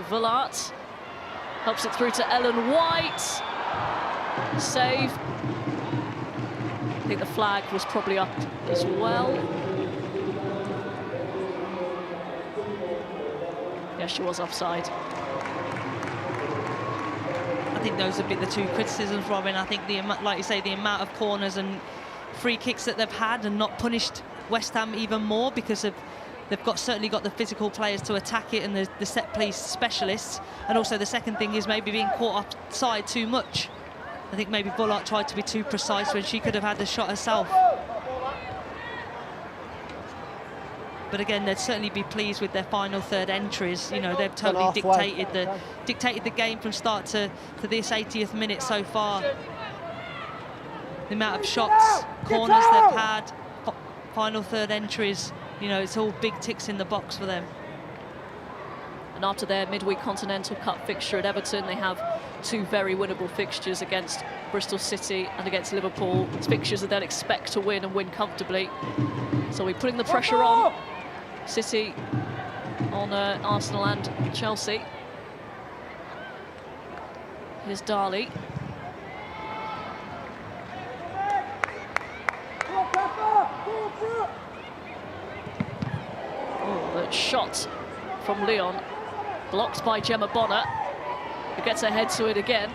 Volat. Helps it through to Ellen White. Save. I think the flag was probably up as well. Yes, she was offside. I think those would be the two criticisms, Robin. I think, like you say, the amount of corners and free kicks that they've had and not punished West Ham even more, because they've certainly got the physical players to attack it and the set piece specialists. And also the second thing is maybe being caught offside too much. I think maybe Bullard tried to be too precise when she could have had the shot herself. But again, they'd certainly be pleased with their final third entries. You know, they've totally dictated the game from start to this 80th minute so far. The amount of shots, corners they've had, final third entries, you know, it's all big ticks in the box for them. And after their midweek Continental Cup fixture at Everton, they have two very winnable fixtures against Bristol City and against Liverpool. It's fixtures that they'll expect to win and win comfortably. So we're putting the pressure on City, on Arsenal and Chelsea. Here's Darley. Oh, the shot from Leon, blocked by Gemma Bonner, who gets her head to it again.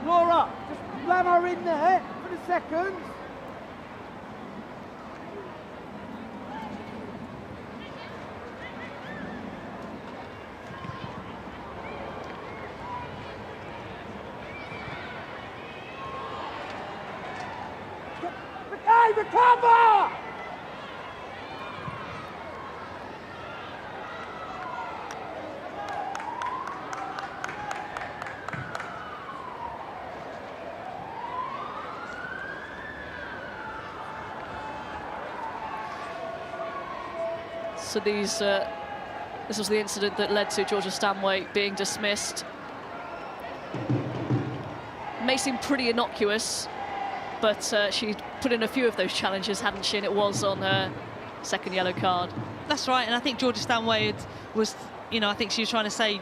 Laura, just slam her in there for the seconds. Hey, recover! So this was the incident that led to Georgia Stanway being dismissed. May seem pretty innocuous, but she put in a few of those challenges, hadn't she? And it was on her second yellow card. That's right, and I think Georgia Stanway was, you know, I think she was trying to say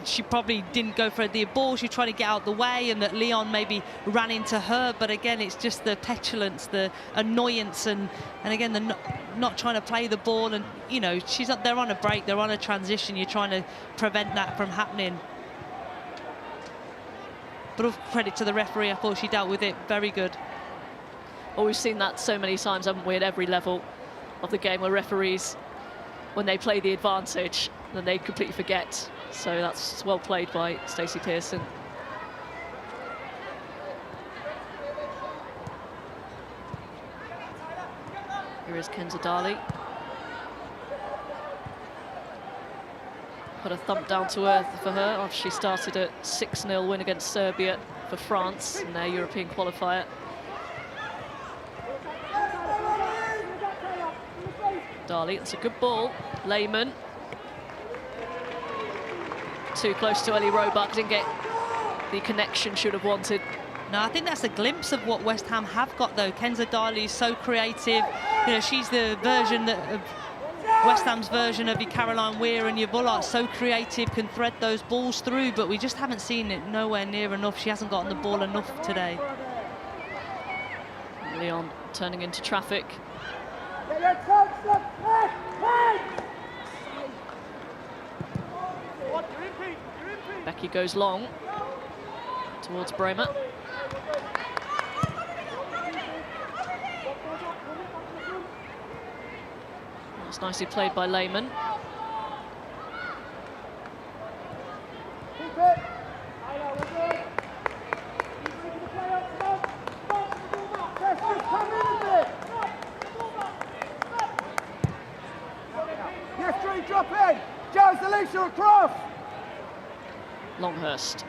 she probably didn't go for the ball. She tried to get out the way, and that Leon maybe ran into her. But again, it's just the petulance, the annoyance, and again the not trying to play the ball. And you know, they're on a break, they're on a transition. You're trying to prevent that from happening. But all credit to the referee. I thought she dealt with it very good. Well, we've seen that so many times, haven't we, at every level of the game, where referees, when they play the advantage, then they completely forget. So that's well played by Stacey Pearson. Here is Kenza Dali. Put a thump down to earth for her after she started a 6-0 win against Serbia for France in their European qualifier. Dali, it's a good ball. Lehman. Too close to Ellie Roebuck, didn't get the connection should have wanted. No, I think that's a glimpse of what West Ham have got, though. Kenza Dali is so creative. You know, she's the version of West Ham's version of your Caroline Weir and your Bullard. So creative, can thread those balls through, but we just haven't seen it nowhere near enough. She hasn't gotten the ball enough today. Leon turning into traffic. Becky goes long towards Bremer. That's nicely played by Lehman. Drop in! Joe's Alicia across! Longhurst.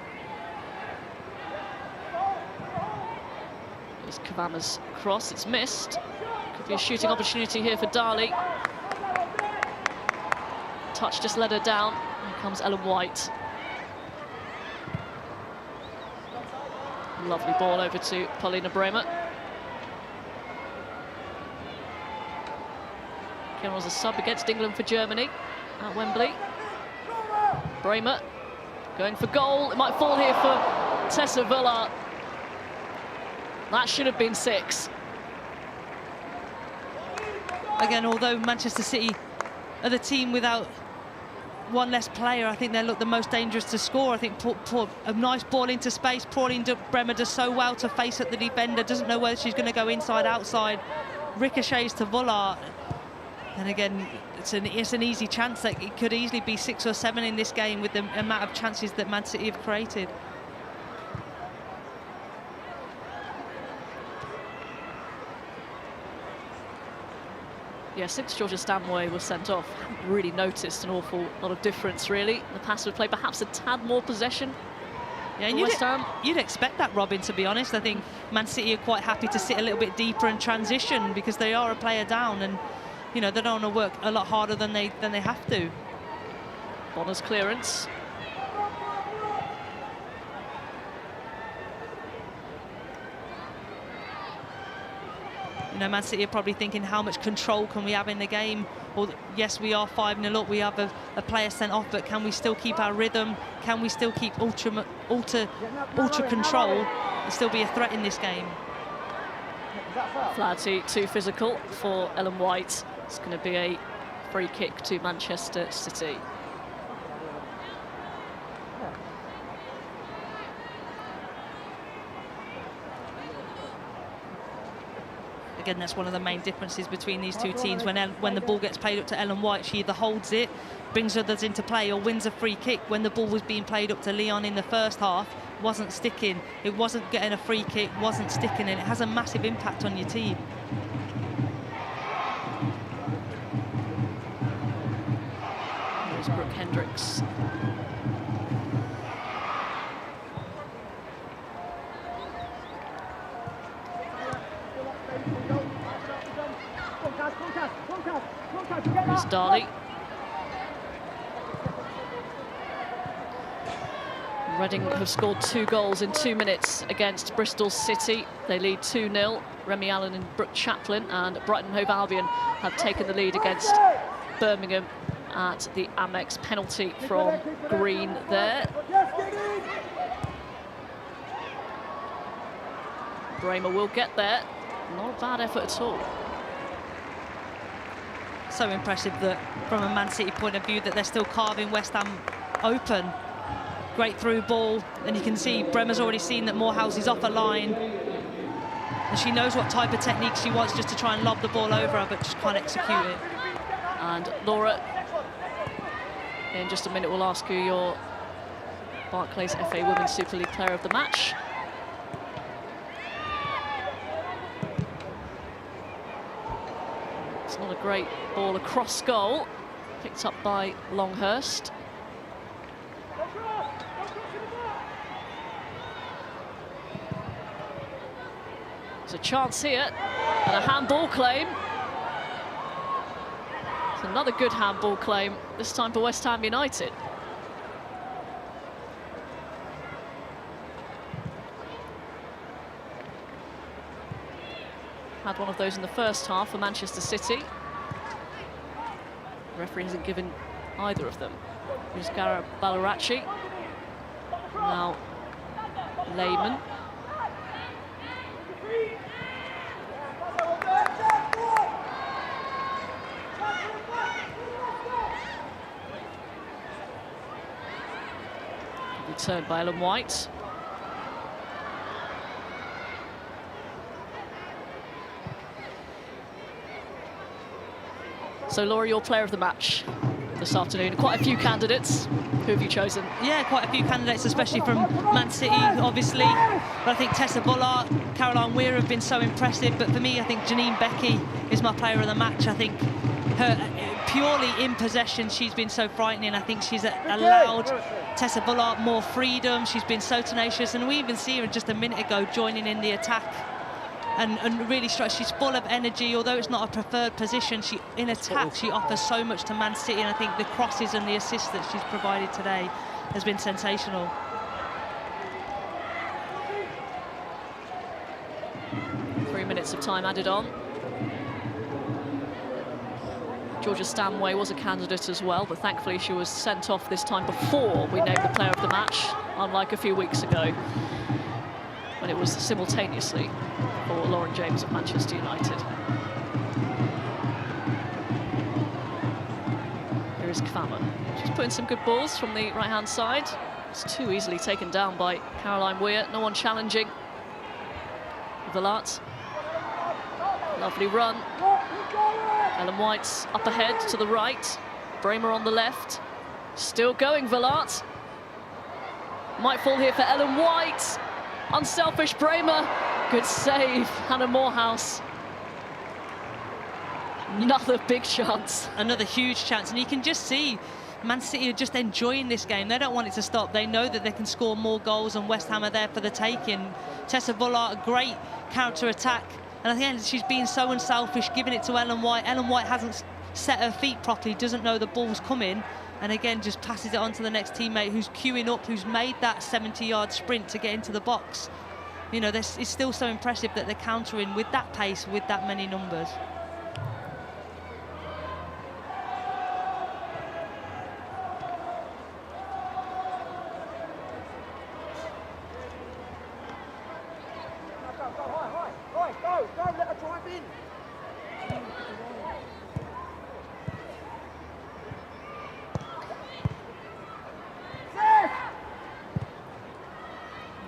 Here's Kavama's cross, it's missed. Could be a shooting opportunity here for Dali. Touch just let her down. Here comes Ellen White. Lovely ball over to Paulina Bremer. Karen was a sub against England for Germany at Wembley. Bremer going for goal. It might fall here for Tessa Villa. That should have been 6. Again, although Manchester City are the team without one less player, I think they look the most dangerous to score. I think a nice ball into space. Pauline Bremer does so well to face at the defender. Doesn't know whether she's going to go inside, outside. Ricochets to Vullard. And again, it's an easy chance that it could easily be 6 or 7 in this game with the amount of chances that Man City have created. Yeah, since Georgia Stanway was sent off, I haven't really noticed an awful lot of difference, really. The passive play, perhaps a tad more possession. Yeah, and you'd expect that, Robin, to be honest. I think Man City are quite happy to sit a little bit deeper and transition because they are a player down, and you know, they don't want to work a lot harder than they have to. Bonner's clearance. You know, Man City are probably thinking, how much control can we have in the game? Or yes, we are 5-0 up, we have a player sent off, but can we still keep our rhythm? Can we still keep ultra control and still be a threat in this game? Flaherty too physical for Ellen White. It's going to be a free kick to Manchester City. Again, that's one of the main differences between these two teams. When the ball gets played up to Ellen White, she either holds it, brings others into play, or wins a free kick. When the ball was being played up to Leon in the first half, wasn't sticking. It wasn't getting a free kick, wasn't sticking, and it has a massive impact on your team. There's Brooke Hendricks. Here's Dali. Reading have scored 2 goals in 2 minutes against Bristol City. They lead 2-0. Remy Allen and Brooke Chaplin, and Brighton Hove Albion have taken the lead against Birmingham at the Amex penalty from Green there. Bramer will get there. Not a bad effort at all. So impressive that, from a Man City point of view, that they're still carving West Ham open. Great through ball, and you can see Bremer's already seen that Morehouse is off a line. And she knows what type of technique she wants, just to try and lob the ball over her, but just can't execute it. And Laura, in just a minute we'll ask you your Barclays FA Women's Super League Player of the Match. It's not a great ball across goal, picked up by Longhurst. There's a chance here, and a handball claim. It's another good handball claim, this time for West Ham United. Had one of those in the first half for Manchester City. The referee hasn't given either of them. Here's Gara Balarachi. Now Lehman. Returned by Ellen White. So, Laura, your player of the match this afternoon. Quite a few candidates. Who have you chosen? Yeah, quite a few candidates, especially from Man City, obviously. But I think Tessa Bullard, Caroline Weir have been so impressive. But for me, I think Janine Becky is my player of the match. I think her purely in possession, she's been so frightening. I think she's allowed Tessa Bullard more freedom. She's been so tenacious. And we even see her just a minute ago joining in the attack. And really she's full of energy. Although it's not a preferred position, in attack she offers so much to Man City, and I think the crosses and the assists that she's provided today has been sensational. Three minutes of time added on. Georgia Stanway was a candidate as well, but thankfully she was sent off this time before we named the player of the match, unlike a few weeks ago when it was simultaneously for Lauren James of Manchester United. Here is Kvamme. She's putting some good balls from the right-hand side. It's too easily taken down by Caroline Weir. No one challenging. Villart. Lovely run. Ellen White's up ahead to the right. Bramer on the left. Still going, Villart. Might fall here for Ellen White. Unselfish Bramer. Good save, Hannah Morehouse. Another big chance. Another huge chance, and you can just see Man City are just enjoying this game. They don't want it to stop. They know that they can score more goals, and West Ham are there for the taking. Tessa Bullard, a great counter-attack, and I think she's been so unselfish, giving it to Ellen White. Ellen White hasn't set her feet properly, doesn't know the ball's coming, and again just passes it on to the next teammate who's queuing up, who's made that 70-yard sprint to get into the box. You know, it's still so impressive that they're countering with that pace, with that many numbers.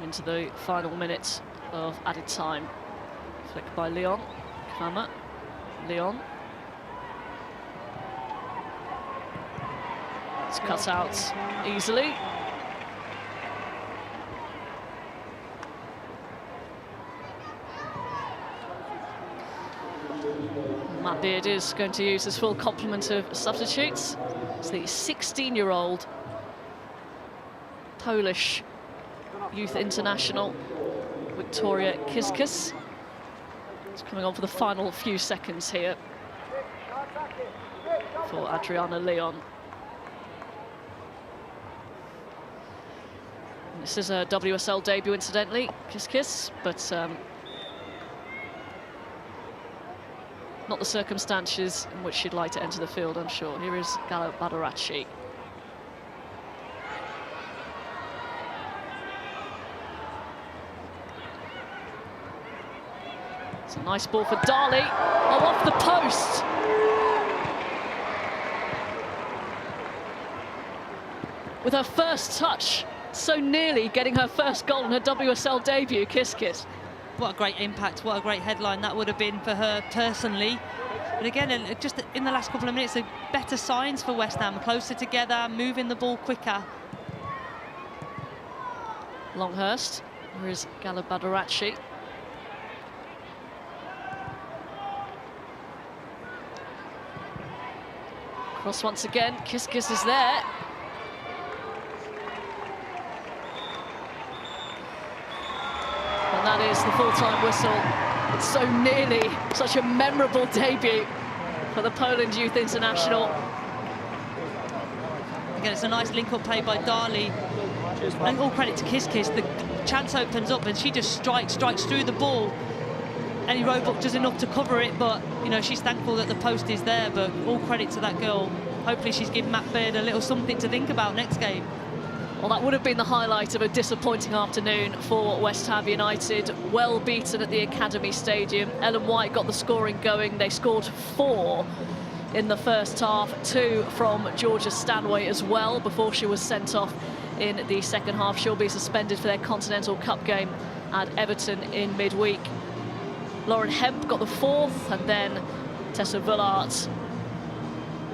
Into the final minutes of added time. Flick by Leon. Kvamme. Leon. It's cut out easily. Matt Beard is going to use his full complement of substitutes. It's the 16-year-old Polish youth international Victoria Kiskis. It's coming on for the final few seconds here for Adriana Leon. And this is a WSL debut, incidentally, Kiskis, but not the circumstances in which she'd like to enter the field, I'm sure. Here is Gala Badarachi. It's a nice ball for Dali. Oh, off the post. With her first touch, so nearly getting her first goal in her WSL debut, Kiss Kiss. What a great impact, what a great headline that would have been for her personally. But again, just in the last couple of minutes, better signs for West Ham, closer together, moving the ball quicker. Longhurst, here is Gala Badarachi. Cross once again, Kiss Kiss is there. And that is the full-time whistle. It's so nearly such a memorable debut for the Poland Youth International. Again, it's a nice link-up play by Dali. And all credit to Kiss Kiss. The chance opens up and she just strikes through the ball. Ellie Roebuck does enough to cover it, but you know, she's thankful that the post is there. But all credit to that girl. Hopefully she's given Matt Baird a little something to think about next game. Well, that would have been the highlight of a disappointing afternoon for West Ham United. Well beaten at the Academy Stadium. Ellen White got the scoring going. They scored 4 in the first half, 2 from Georgia Stanway as well before she was sent off in the second half. She'll be suspended for their Continental Cup game at Everton in midweek. Lauren Hemp got the 4th, and then Tessa Vullart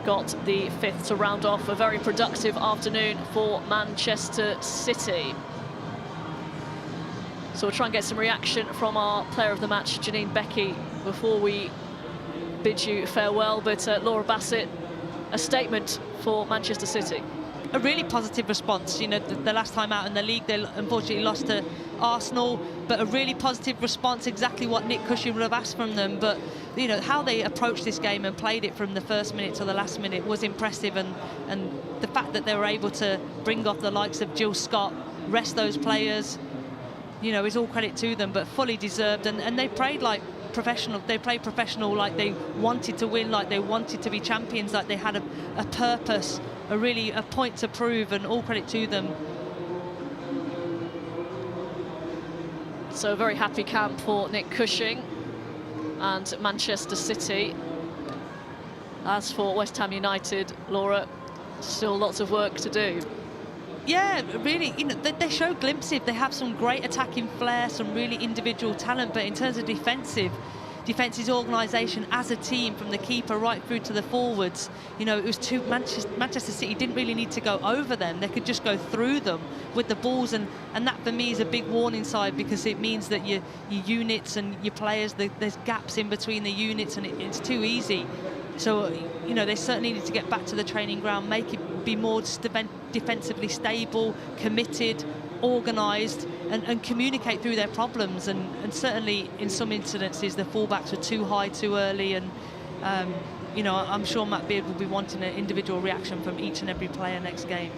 got the 5th to round off a very productive afternoon for Manchester City. So we'll try and get some reaction from our player of the match, Janine Becky, before we bid you farewell. But Laura Bassett, a statement for Manchester City. A really positive response. You know, the last time out in the league, they unfortunately lost to Arsenal, but a really positive response, exactly what Nick Cushing would have asked from them. But you know, how they approached this game and played it from the first minute to the last minute was impressive, and the fact that they were able to bring off the likes of Jill Scott, rest those players, you know, is all credit to them, but fully deserved. And they played like professional. They played professional, like they wanted to win, like they wanted to be champions, like they had a purpose, a point to prove, and all credit to them. So a very happy camp for Nick Cushing and Manchester City. As for West Ham United, Laura, still lots of work to do. Yeah, really, you know, they show glimpses. They have some great attacking flair, some really individual talent, but in terms of defensive organisation as a team, from the keeper right through to the forwards, you know, it was too Manchester City didn't really need to go over them. They could just go through them with the balls, and that for me is a big warning sign, because it means that your units and your players, there's gaps in between the units, and it's too easy. So, you know, they certainly need to get back to the training ground, make it be more defensively stable, committed, organised, and communicate through their problems. And certainly in some incidences the fullbacks were too high too early, and you know, I'm sure Matt Beard will be wanting an individual reaction from each and every player next game.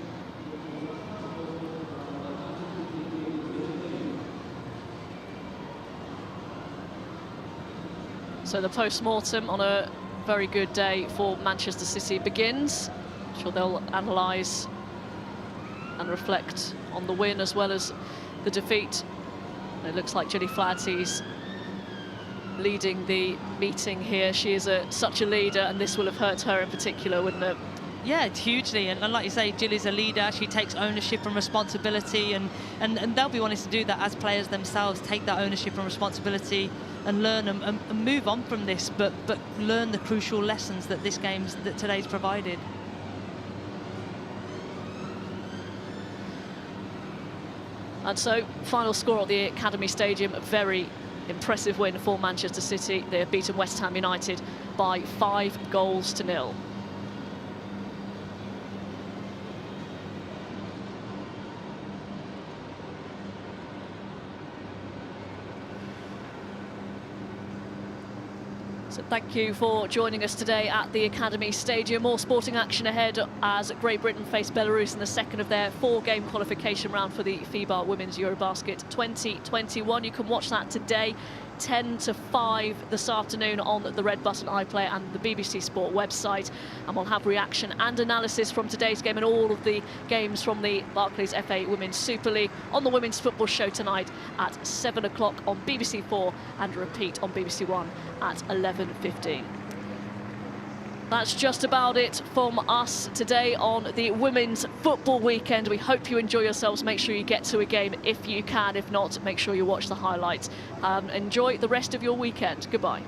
So the post-mortem on a very good day for Manchester City begins. I'm sure they'll analyse and reflect on the win as well as the defeat. It looks like Gilly Flaherty's leading the meeting here. She is such a leader, and this will have hurt her in particular, wouldn't it? Yeah, hugely, and like you say, Gilly's a leader. She takes ownership and responsibility, and they'll be wanting to do that as players themselves, take that ownership and responsibility and learn and move on from this, but learn the crucial lessons that today's provided. And so, final score at the Academy Stadium, a very impressive win for Manchester City. They have beaten West Ham United by 5-0. So thank you for joining us today at the Academy Stadium. More sporting action ahead as Great Britain face Belarus in the second of their 4-game qualification round for the FIBA Women's Eurobasket 2021. You can watch that today 10 to 5 this afternoon on the Red Button iPlayer and the BBC Sport website. And we'll have reaction and analysis from today's game and all of the games from the Barclays FA Women's Super League on the Women's Football Show tonight at 7 o'clock on BBC 4 and a repeat on BBC 1 at 11:15. That's just about it from us today on the Women's Football Weekend. We hope you enjoy yourselves. Make sure you get to a game if you can. If not, make sure you watch the highlights. Enjoy the rest of your weekend. Goodbye.